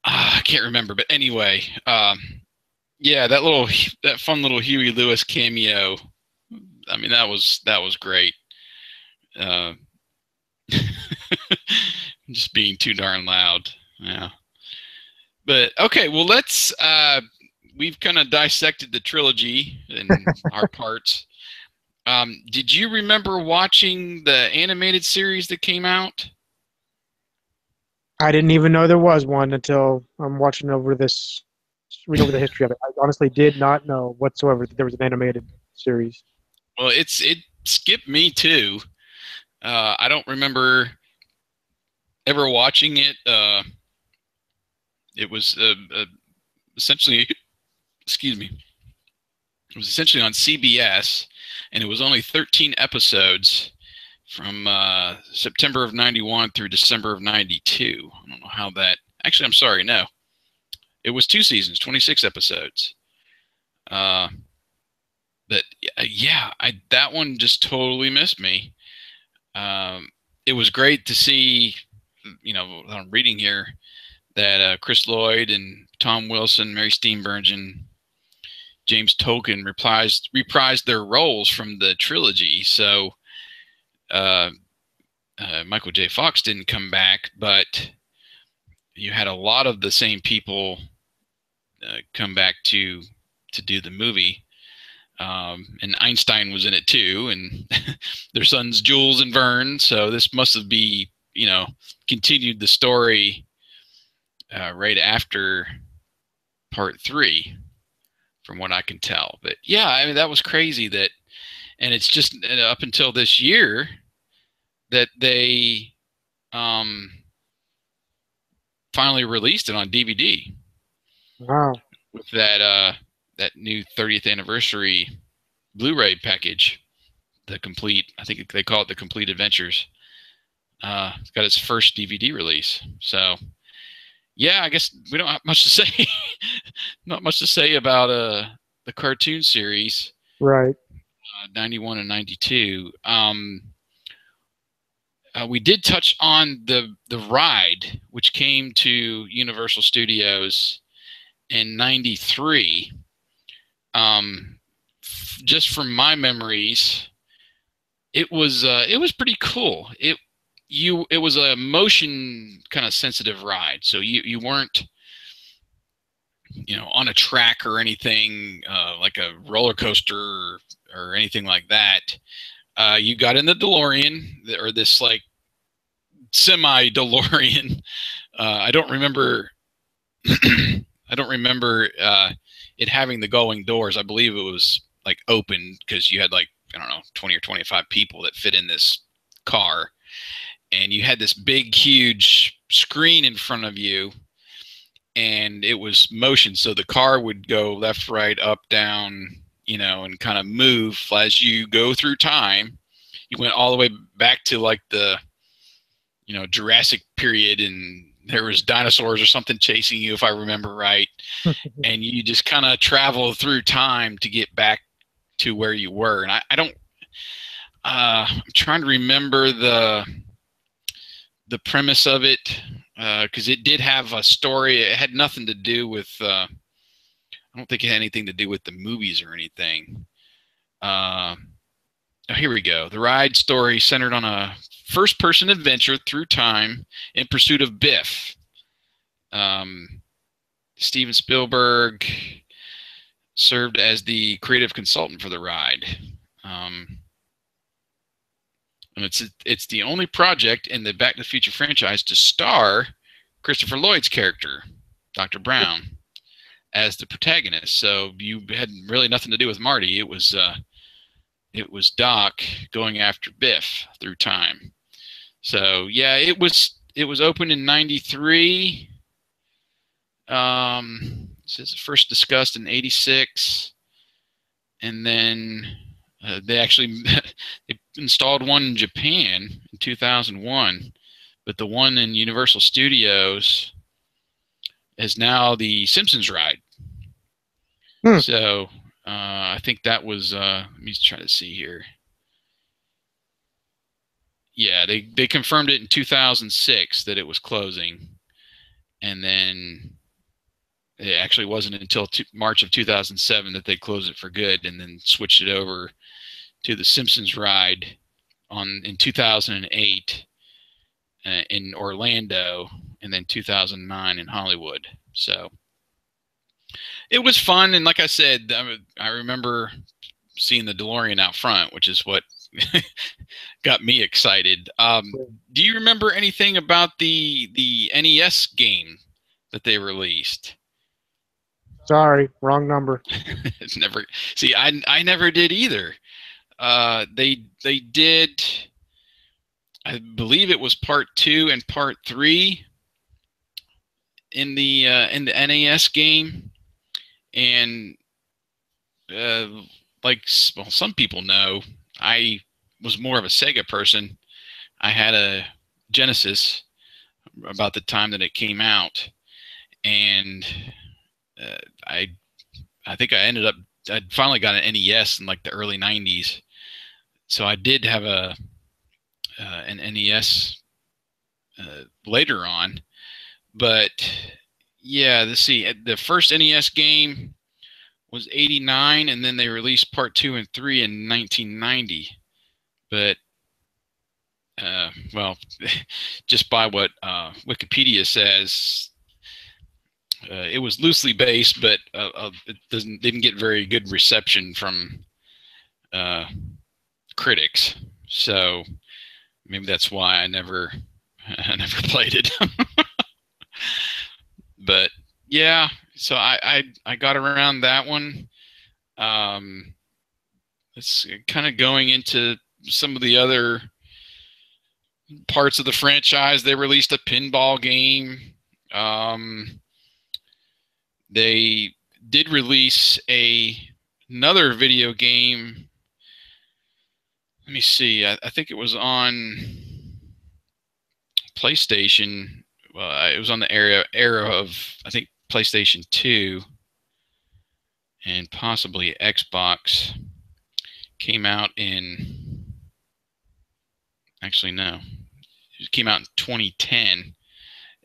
I can't remember, but anyway, yeah, that fun little Huey Lewis cameo. I mean, that was great. Uh, just being too darn loud. Yeah. But okay, well, we've kind of dissected the trilogy in our parts. Did you remember watching the animated series that came out? I didn't even know there was one until I'm watching over this, reading over the history of it. I honestly did not know whatsoever that there was an animated series. Well, it skipped me too. I don't remember ever watching it. It was essentially, excuse me, it was essentially on CBS, and it was only 13 episodes from September of '91 through December of '92. I don't know how that. Actually, I'm sorry. No, it was 2 seasons, 26 episodes. But yeah, that one just totally missed me. It was great to see. I'm reading here that Chris Lloyd and Tom Wilson, Mary Steenburgen, James Tolkien reprised their roles from the trilogy. So Michael J. Fox didn't come back, but you had a lot of the same people come back to do the movie. And Einstein was in it too, and their sons Jules and Vern. So this must have continued the story right after part 3, from what I can tell. But yeah, I mean, that was crazy and it's just up until this year that they finally released it on DVD. Wow. With that new 30th anniversary Blu-ray package, I think they call it the Complete Adventures. It's got its first DVD release. So yeah, I guess we don't have much to say. Not much to say about the cartoon series, Right. 91 and 92. We did touch on the ride, which came to Universal Studios in '93. Just from my memories, it was pretty cool. It was a motion kind of sensitive ride, so you weren't on a track or anything like a roller coaster or anything like that. You got in the DeLorean, or this like semi DeLorean. I don't remember. I don't remember it having the going doors. I believe it was like open because you had like, I don't know, 20 or 25 people that fit in this car, and you had this big, huge screen in front of you, and it was motion. So the car would go left, right, up, down, and kind of move as you go through time. You went all the way back to like the, Jurassic period, and there was dinosaurs or something chasing you, if I remember right. And you just kind of travel through time to get back to where you were. And I don't, I'm trying to remember the the premise of it, because it did have a story. It had nothing to do with. I don't think it had anything to do with the movies or anything. Oh, here we go. The ride story centered on a first-person adventure through time in pursuit of Biff. Steven Spielberg served as the creative consultant for the ride. And it's the only project in the Back to the Future franchise to star Christopher Lloyd's character, Dr. Brown, as the protagonist. So you had really nothing to do with Marty. It was Doc going after Biff through time. So yeah, it was opened in '93. This is first discussed in '86, and then they actually they installed one in Japan in 2001, but the one in Universal Studios is now the Simpsons ride. So I think that was let me try to see here. Yeah, they confirmed it in 2006 that it was closing, and then it actually wasn't until March of 2007 that they closed it for good, and then switched it over to the Simpsons ride in 2008 in Orlando, and then 2009 in Hollywood. So it was fun, and like I said, I remember seeing the DeLorean out front, which is what got me excited. Do you remember anything about the NES game that they released? Sorry, wrong number. It's never. See, I never did either. They did. I believe it was part 2 and part 3 in the NES game, and like, well, some people know, I was more of a Sega person. I had a Genesis about the time that it came out, and I think I finally got an NES in like the early '90s. So I did have an NES later on, but yeah, let's see. The first NES game was '89, and then they released part 2 and 3 in 1990. But well, just by what Wikipedia says, it was loosely based, but it didn't get very good reception from critics. So maybe that's why I never played it. But yeah, so I got around that one. It's kind of going into some of the other parts of the franchise. They released a pinball game. They did release another video game. Let me see. I think it was on PlayStation. It was on the era of, I think, PlayStation 2 and possibly Xbox. Came out in, actually no, it came out in 2010.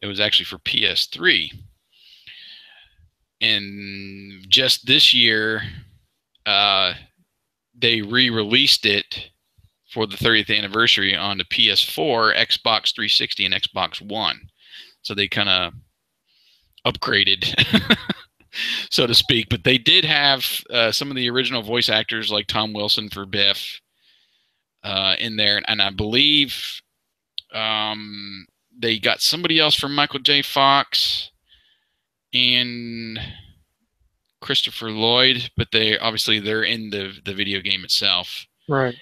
It was actually for PS3. And just this year, they re-released it for the 30th anniversary on the PS4, Xbox 360, and Xbox One. So they kind of upgraded, so to speak. But they did have some of the original voice actors, like Tom Wilson for Biff, in there. And I believe they got somebody else from Michael J. Fox and Christopher Lloyd, but they're in the video game itself. Right.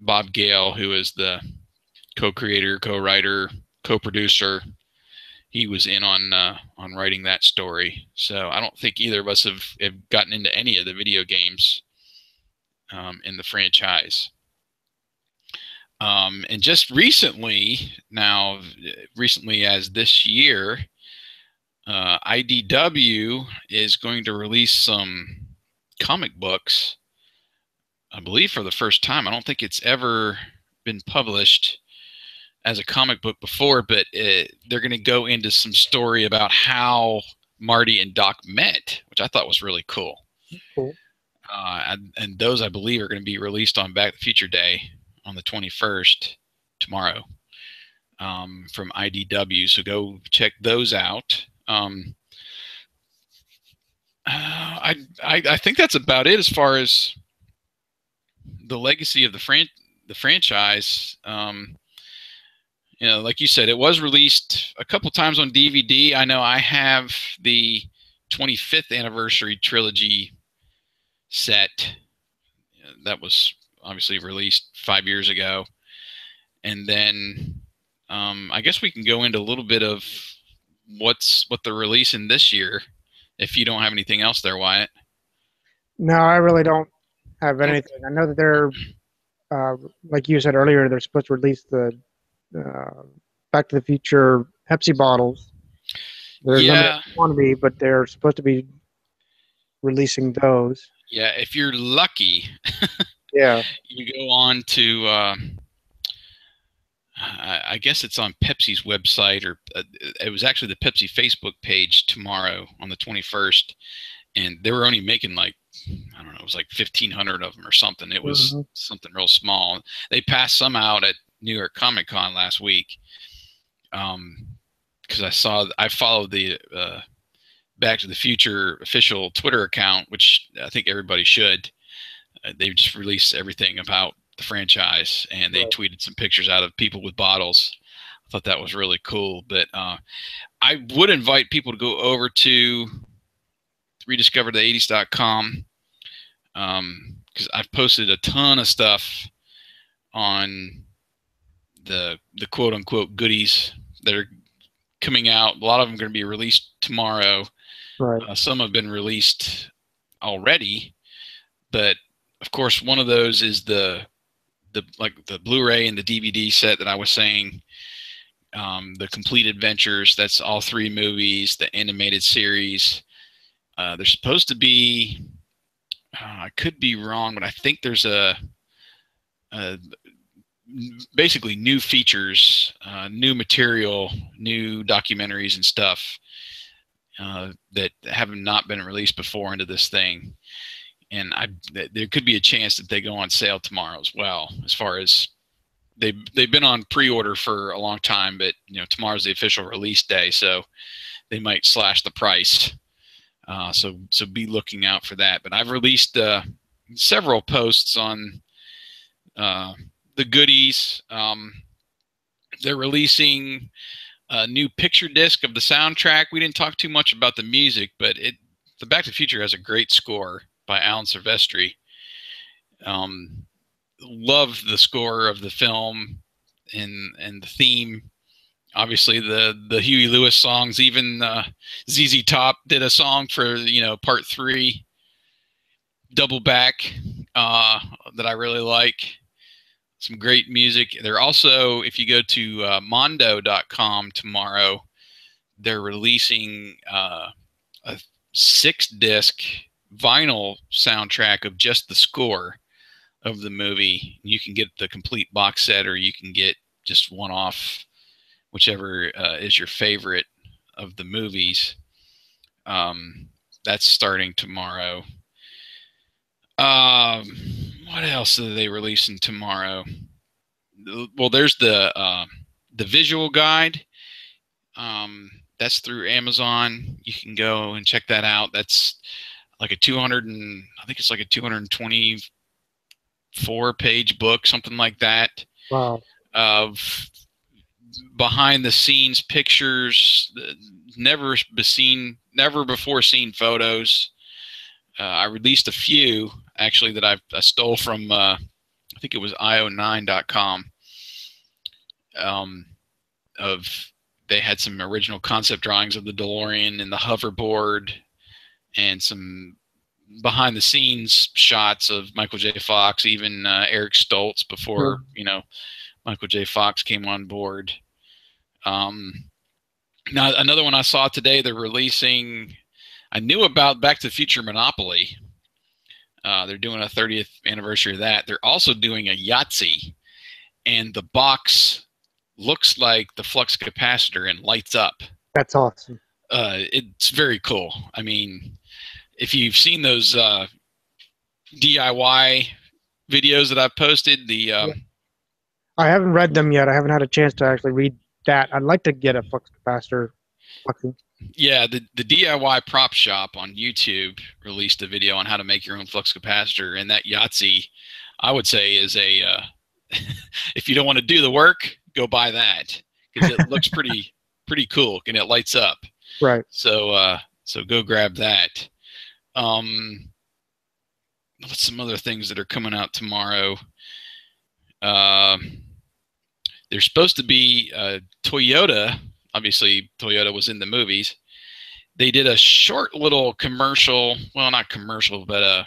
Bob Gale, who is the co-creator, co-writer, co-producer, he was in on writing that story. So I don't think either of us have gotten into any of the video games in the franchise. And just recently as this year, IDW is going to release some comic books, I believe for the first time. I don't think it's ever been published as a comic book before, but they're going to go into some story about how Marty and Doc met, which I thought was really cool. Cool. And those, I believe, are going to be released on Back to the Future Day on the 21st, tomorrow, from IDW. So go check those out. I think that's about it as far as the legacy of the franchise. You know, like you said, it was released a couple times on DVD. I know I have the 25th anniversary trilogy set that was obviously released 5 years ago. And then I guess we can go into a little bit of what they're releasing this year, if you don't have anything else there, Wyatt. No, I really don't have anything. I know that they're, like you said earlier, they're supposed to release the Back to the Future Pepsi bottles. They're limited quantity, but they're supposed to be releasing those. Yeah, if you're lucky, yeah, you go on to, I guess it's on Pepsi's website, or it was actually the Pepsi Facebook page tomorrow on the 21st, and they were only making like, I don't know, it was like 1,500 of them or something. It was something real small. They passed some out at New York Comic Con last week, because I followed the Back to the Future official Twitter account, which I think everybody should. They've just released everything about the franchise, and they tweeted some pictures out of people with bottles. I thought that was really cool. But I would invite people to go over to rediscoverthe80s.com, because I've posted a ton of stuff on the quote unquote goodies that are coming out. A lot of them are going to be released tomorrow. Right. Some have been released already, but of course, one of those is the Blu-ray and the DVD set that I was saying. The Complete Adventures. That's all 3 movies. The animated series. There's supposed to be. I could be wrong, but I think there's basically new features, new material, new documentaries and stuff that have not been released before into this thing. And there could be a chance that they go on sale tomorrow as well. As far as they've been on pre-order for a long time, but tomorrow's the official release day, so they might slash the price. So be looking out for that. But I've released several posts on the goodies. They're releasing a new picture disc of the soundtrack. We didn't talk too much about the music, but the Back to the Future has a great score by Alan Silvestri. Love the score of the film and the theme. Obviously, the Huey Lewis songs. Even ZZ Top did a song for Part 3, Double Back, that I really like. Some great music. They're also, if you go to Mondo.com tomorrow, they're releasing a 6-disc vinyl soundtrack of just the score of the movie. You can get the complete box set, or you can get just one off, whichever is your favorite of the movies. That's starting tomorrow. What else are they releasing tomorrow? Well, there's the visual guide. That's through Amazon. You can go and check that out. That's like I think it's like a 224-page book, something like that. Wow. Of behind the scenes pictures, never before seen photos. I released a few actually that I stole from I think it was io9.com. They had some original concept drawings of the DeLorean and the hoverboard, and some behind the scenes shots of Michael J. Fox, even Eric Stoltz before Michael J. Fox came on board. Now another one I saw today, they're releasing. I knew about Back to the Future Monopoly. They're doing a 30th anniversary of that. They're also doing a Yahtzee, and the box looks like the flux capacitor and lights up. That's awesome. It's very cool. I mean, if you've seen those DIY videos that I've posted, Yeah. I haven't read them yet. I haven't had a chance to actually read that. I'd like to get a flux capacitor. yeah, the DIY prop shop on YouTube released a video on how to make your own flux capacitor, and that Yahtzee, I would say, is a if you don't want to do the work, go buy that because it looks pretty cool and it lights up. Right. So so go grab that. What's some other things that are coming out tomorrow? There's supposed to be Toyota. Obviously, Toyota was in the movies. They did a short little commercial. Well, not commercial, but a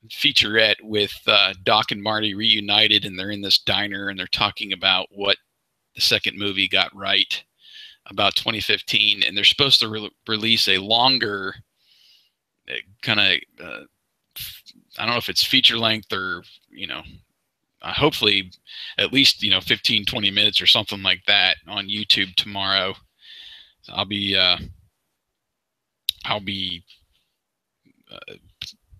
featurette with Doc and Marty reunited, and they're in this diner, and they're talking about what the second movie got right about 2015. And they're supposed to release a longer kind of, I don't know if it's feature length or, hopefully at least 15 20 minutes or something like that on YouTube tomorrow. So I'll be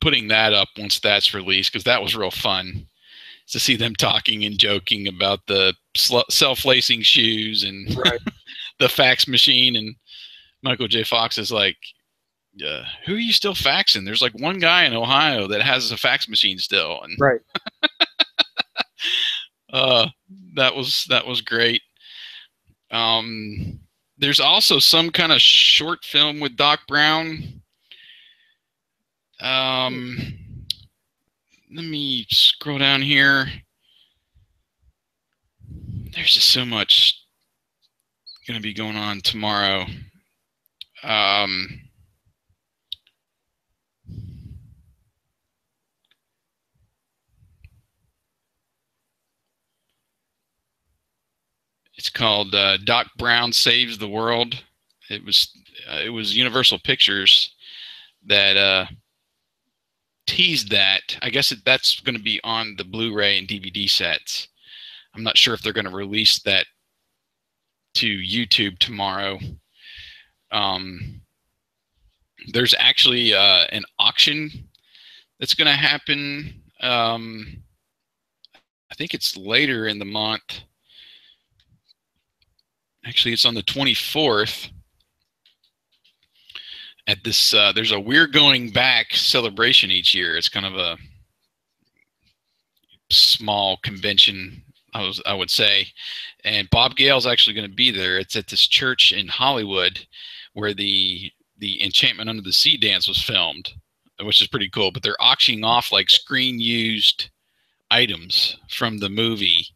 putting that up once that's released, because that was real fun to see them talking and joking about the self-lacing shoes and Right. the fax machine. And Michael J. Fox is like, who are you still faxing? There's like one guy in Ohio that has a fax machine still. And Right. that was great. There's also some kind of short film with Doc Brown. Let me scroll down here. There's just so much going to be going on tomorrow. It's called Doc Brown Saves the World. It was Universal Pictures that teased that. I guess that's going to be on the Blu-ray and DVD sets. I'm not sure if they're going to release that to YouTube tomorrow. There's actually an auction that's going to happen. I think it's later in the month. Actually, it's on the 24th. At this, there's a We're Going Back celebration each year. It's kind of a small convention, I would say. And Bob Gale's actually going to be there. It's at this church in Hollywood where the Enchantment Under the Sea dance was filmed, which is pretty cool. But they're auctioning off like screen used items from the movie,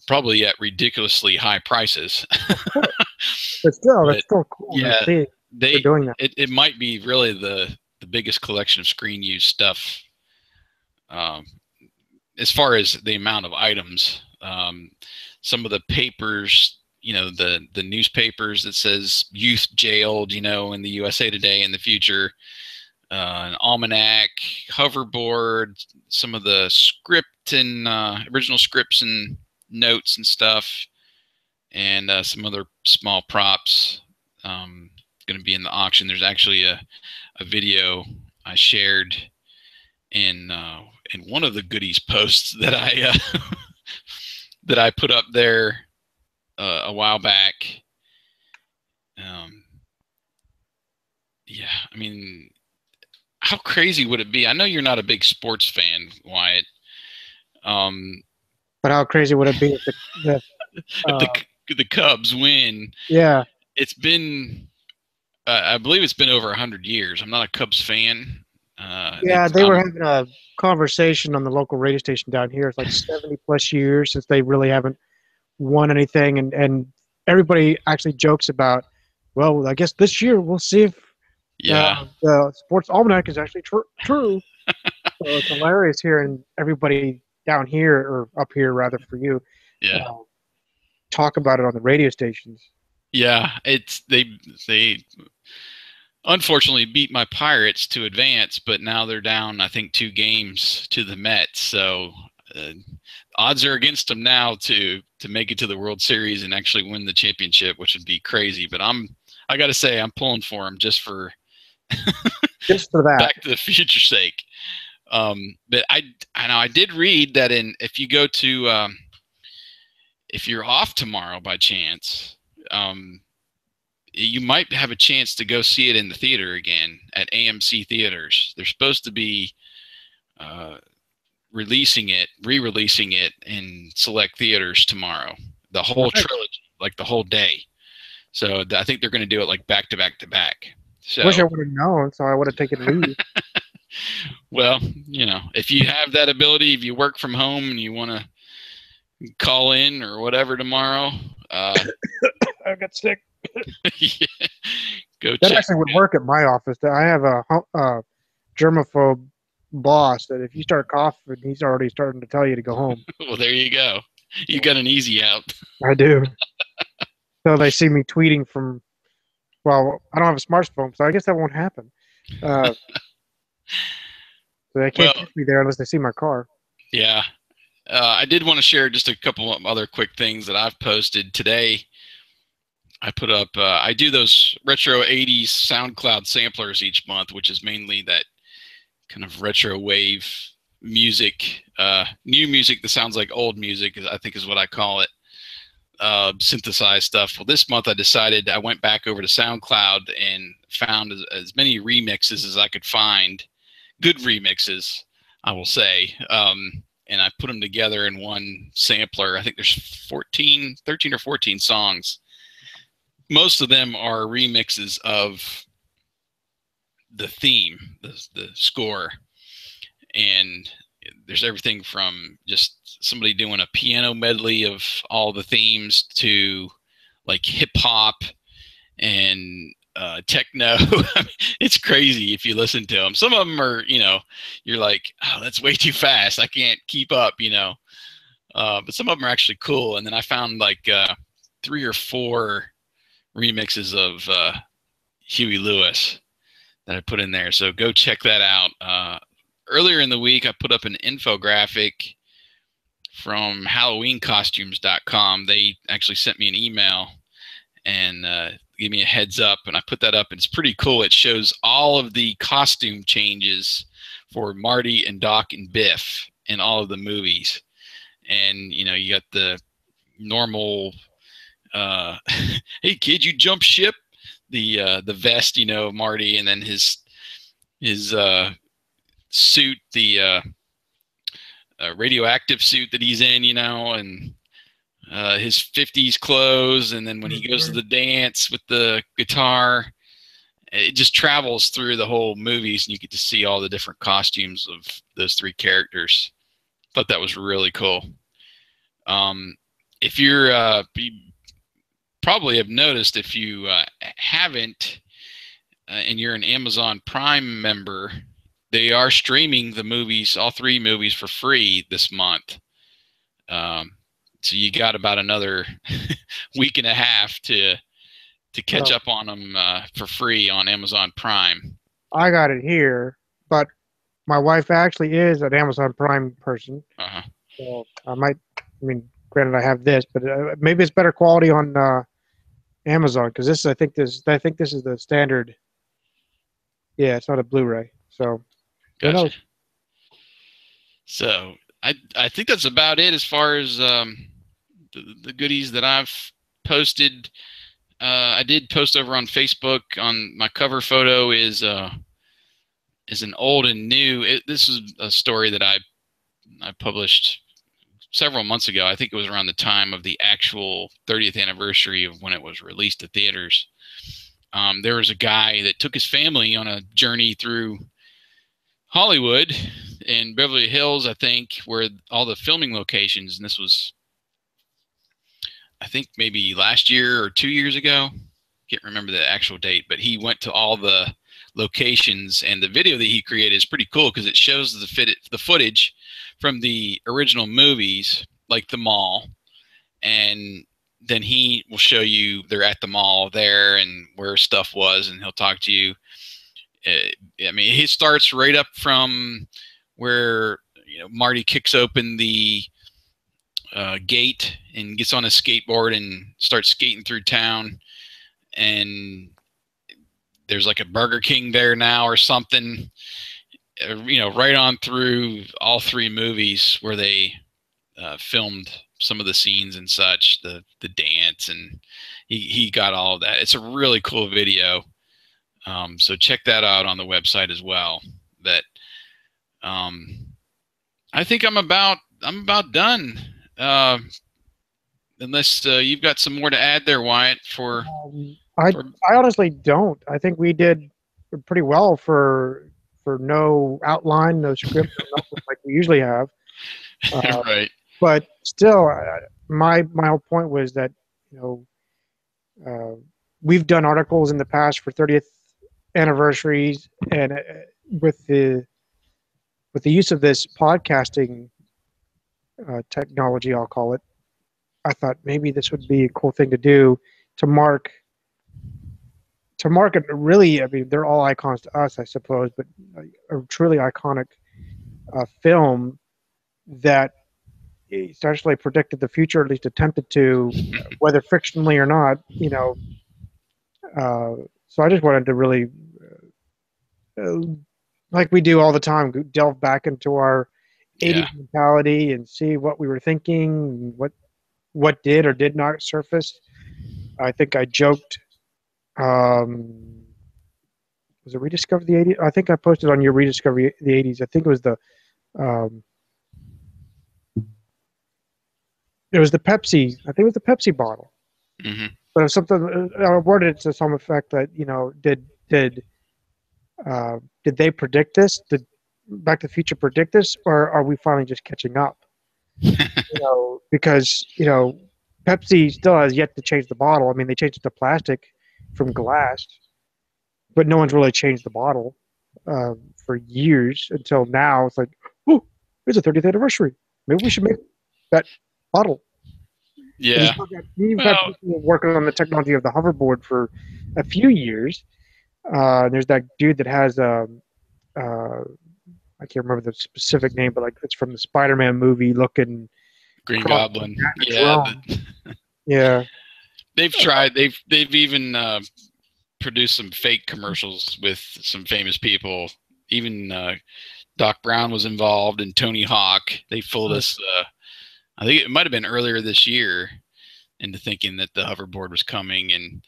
probably at ridiculously high prices. But still, that's still cool. Yeah, they're doing that. It might be really the biggest collection of screen used stuff as far as the amount of items. Some of the papers, the newspapers that says youth jailed, in the USA Today in the future, an almanac, hoverboard, some of the script and original scripts and notes and stuff, and some other small props going to be in the auction. There's actually a video I shared in one of the goodies posts that I that I put up there a while back. Yeah, I mean, how crazy would it be? I know you're not a big sports fan, Wyatt. But how crazy would it be if the Cubs win? Yeah. It's been, I believe it's been over 100 years. I'm not a Cubs fan. Yeah, they were having a conversation on the local radio station down here. It's like 70 plus years since they really haven't won anything, and everybody actually jokes about, well, I guess this year we'll see if the sports almanac is actually true. So it's hilarious hearing everybody down here, or up here rather for you, talk about it on the radio stations. Yeah, they unfortunately beat my Pirates to advance, but now they're down, I think, 2 games to the Mets. So odds are against him now to make it to the World Series and actually win the championship, which would be crazy. But I got to say, I'm pulling for him just for that. Back to the Future sake. But I know I did read that if you go to if you're off tomorrow by chance, you might have a chance to go see it in the theater again at AMC theaters. They're supposed to be re-releasing it in select theaters tomorrow. The whole trilogy, like the whole day. So I think they're going to do it like back to back to back. So, wish I would have known, so I would have taken leave. Well, if you have that ability, if you work from home and you want to call in or whatever tomorrow, I got sick. Yeah, go that check. Actually would work at my office. I have a germaphobe boss that if you start coughing, he's already starting to tell you to go home. Well, there you go. You got an easy out. I do. So they see me tweeting from. Well, I don't have a smartphone, so I guess that won't happen. So they can't catch me there unless they see my car. Yeah. I did want to share just a couple of other quick things that I've posted today. I put up, I do those retro 80s SoundCloud samplers each month, which is mainly that kind of retro wave music, new music that sounds like old music, I think is what I call it. Synthesized stuff. Well, this month I went back over to SoundCloud and found as many remixes as I could find, good remixes, I will say, and I put them together in one sampler. I think there's 13 or 14 songs. Most of them are remixes of the theme, the score, and there's everything from just somebody doing a piano medley of all the themes to like hip hop and techno. It's crazy if you listen to them. Some of them are, you're like, oh, that's way too fast. I can't keep up, but some of them are actually cool. And then I found like 3 or 4 remixes of Huey Lewis that I put in there. So go check that out. Earlier in the week, I put up an infographic from HalloweenCostumes.com. They actually sent me an email and gave me a heads up, and I put that up, and it's pretty cool. It shows all of the costume changes for Marty and Doc and Biff in all of the movies. And, you got the normal, hey, kid, you jump ship, the vest, of Marty, and then his suit, the radioactive suit that he's in, and his 50s clothes, and then when he goes to the dance with the guitar, it just travels through the whole movies, and you get to see all the different costumes of those 3 characters. Thought that was really cool. If you're you probably have noticed, if you haven't, and you're an Amazon Prime member, they are streaming the movies, all 3 movies, for free this month. So you got about another week and a half to catch up on them for free on Amazon Prime. I got it here, but my wife actually is an Amazon Prime person. So granted I have this, but maybe it's better quality on Amazon, because I think this is the standard. Yeah, it's not a Blu-ray. So. Gotcha. So I think that's about it as far as the goodies that I've posted. I did post over on Facebook on my cover photo is an old and new. This is a story that I published several months ago. I think it was around the time of the actual 30th anniversary of when it was released to theaters. There was a guy that took his family on a journey through Hollywood in Beverly Hills, I think, where all the filming locations, and this was, I think, maybe last year or 2 years ago. Can't remember the actual date, but he went to all the locations, and the video that he created is pretty cool because it shows the footage from the original movies, like the mall, and then he will show you they're at the mall there and where stuff was, and he'll talk to you. He starts right up from where Marty kicks open the gate and gets on a skateboard and starts skating through town. And there's like a Burger King there now or something. Right on through all three movies where they filmed some of the scenes and such, the dance, and he got all of that. It's a really cool video. So check that out on the website as well. That I think I'm about done. Unless you've got some more to add there, Wyatt. I honestly don't. I think we did pretty well for no outline, no script, nothing like we usually have. Right. But still, my whole point was that we've done articles in the past for 30th anniversaries, and with the use of this podcasting technology, I'll call it, I thought maybe this would be a cool thing to do to mark it. Really, I mean, they're all icons to us, I suppose, but a truly iconic film that essentially predicted the future, at least attempted to, whether fictionally or not. So I just wanted to really, like we do all the time, delve back into our 80s mentality and see what we were thinking, what did or did not surface. I think I joked. Was it Rediscover the 80s? I think I posted on your Rediscover the 80s. I think it was the Pepsi. I think it was the Pepsi bottle. Mm-hmm. But it was something I worded it to some effect that did they predict this? Did Back to the Future predict this, or are we finally just catching up? Because Pepsi still has yet to change the bottle. I mean, they changed it to plastic from glass, but no one's really changed the bottle for years until now. It's like, oh, it's a 30th anniversary. Maybe we should make that bottle. Yeah. You've got people working on the technology of the hoverboard for a few years. There's that dude that has I can't remember the specific name, but like it's from the Spider-Man movie looking Green Goblin. Yeah. Yeah. They've tried. They've even produced some fake commercials with some famous people. Even Doc Brown was involved, and Tony Hawk. They fooled us. I think it might have been earlier this year into thinking that the hoverboard was coming. And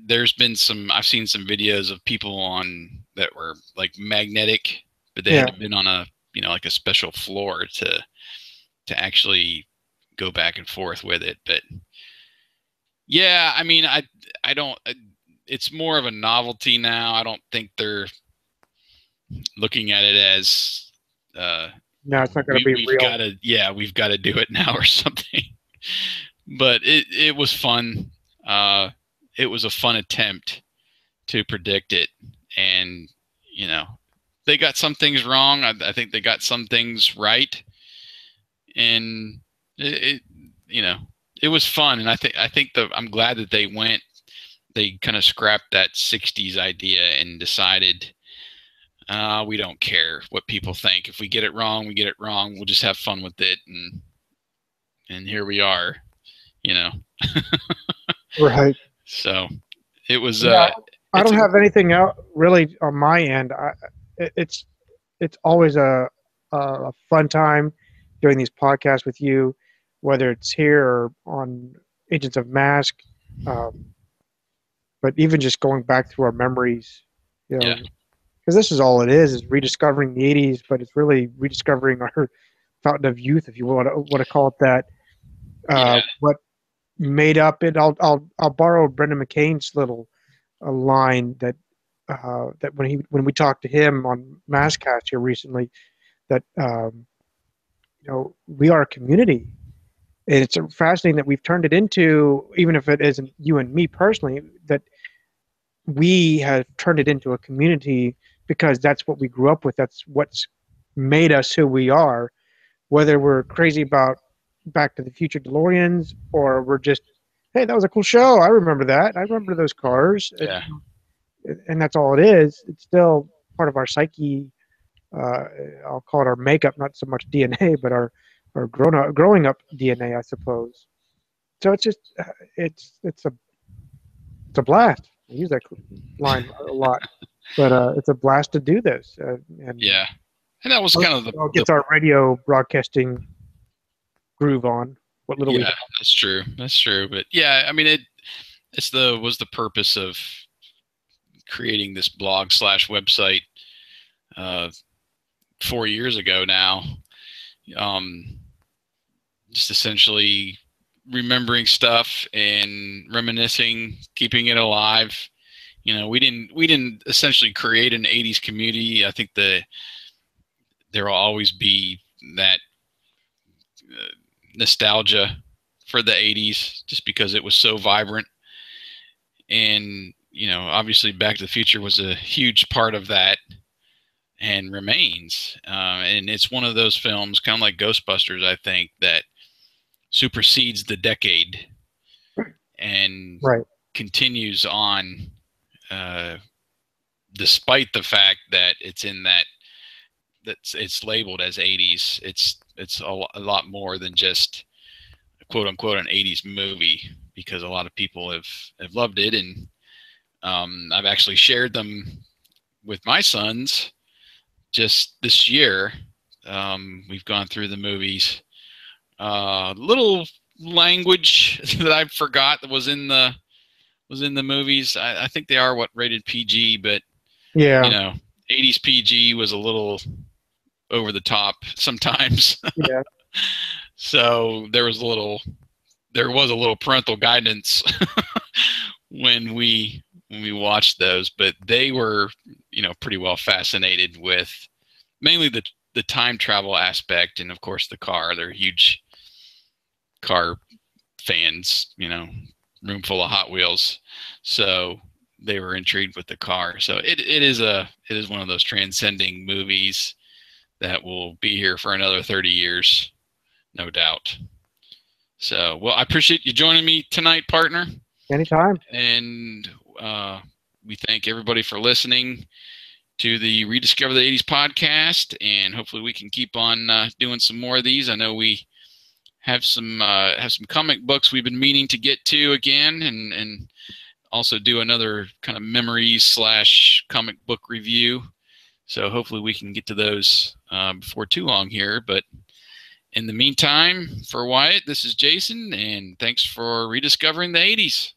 there's been I've seen some videos of people on that were like magnetic, but they had been on a like a special floor to actually go back and forth with it. But yeah, I mean, I don't. It's more of a novelty now. I don't think they're looking at it as no, it's not going to be real. We've got to do it now or something. But it was fun. It was a fun attempt to predict it, and they got some things wrong. I think they got some things right, and it was fun. And I think I'm glad that they kind of scrapped that 60s idea and decided we don't care what people think. If we get it wrong, we get it wrong. We'll just have fun with it, and here we are, Right. So it was. I don't have anything out really on my end. It's always a fun time doing these podcasts with you, whether it's here or on Agents of Mask. But even just going back through our memories, because this is all it is rediscovering the 80s, but it's really rediscovering our fountain of youth, if you want to call it that. What made up it? I'll borrow Brendan McCain's little line that when we talked to him on Masscast here recently, that we are a community, and it's fascinating that we've turned it into, even if it isn't you and me personally, that we have turned it into a community because that's what we grew up with. That's what's made us who we are, whether we're crazy about Back to the Future DeLoreans or we're just, hey, that was a cool show. I remember that. I remember those cars. Yeah. And that's all it is. It's still part of our psyche. I'll call it our makeup, not so much DNA, but our or growing up DNA, I suppose. So it's just it's a blast. I use that line a lot, but it's a blast to do this, and Yeah. And that was kind of it gets our radio broadcasting groove on. What little we yeah, have. that's true. That's true. But yeah, I mean, was the purpose of creating this blog slash website, uh, 4 years ago now. Um, just essentially remembering stuff and reminiscing, keeping it alive. We didn't essentially create an 80s community. I think there will always be that nostalgia for the 80s just because it was so vibrant. And, obviously Back to the Future was a huge part of that and remains. And it's one of those films, kind of like Ghostbusters, I think, that supersedes the decade and Right. continues on, despite the fact that it's labeled as 80s. It's a lot more than just quote unquote an 80s movie, because a lot of people have loved it. And I've actually shared them with my sons just this year. We've gone through the movies. Little language that I forgot that was in the movies. I think they are rated PG, but Yeah. 80s PG was a little over the top sometimes. Yeah. So there was a little parental guidance when we watched those, but they were pretty well fascinated with mainly the time travel aspect, and of course the car. They're huge car fans, room full of Hot Wheels, so they were intrigued with the car. So it is one of those transcending movies that will be here for another 30 years, no doubt. So, well, I appreciate you joining me tonight, partner. Anytime. And we thank everybody for listening to the Rediscover the 80s podcast, and hopefully we can keep on doing some more of these. I know we have some comic books we've been meaning to get to again, and also do another kind of memories / comic book review. So hopefully we can get to those before too long here. But in the meantime, for Wyatt, this is Jason, and thanks for rediscovering the 80s.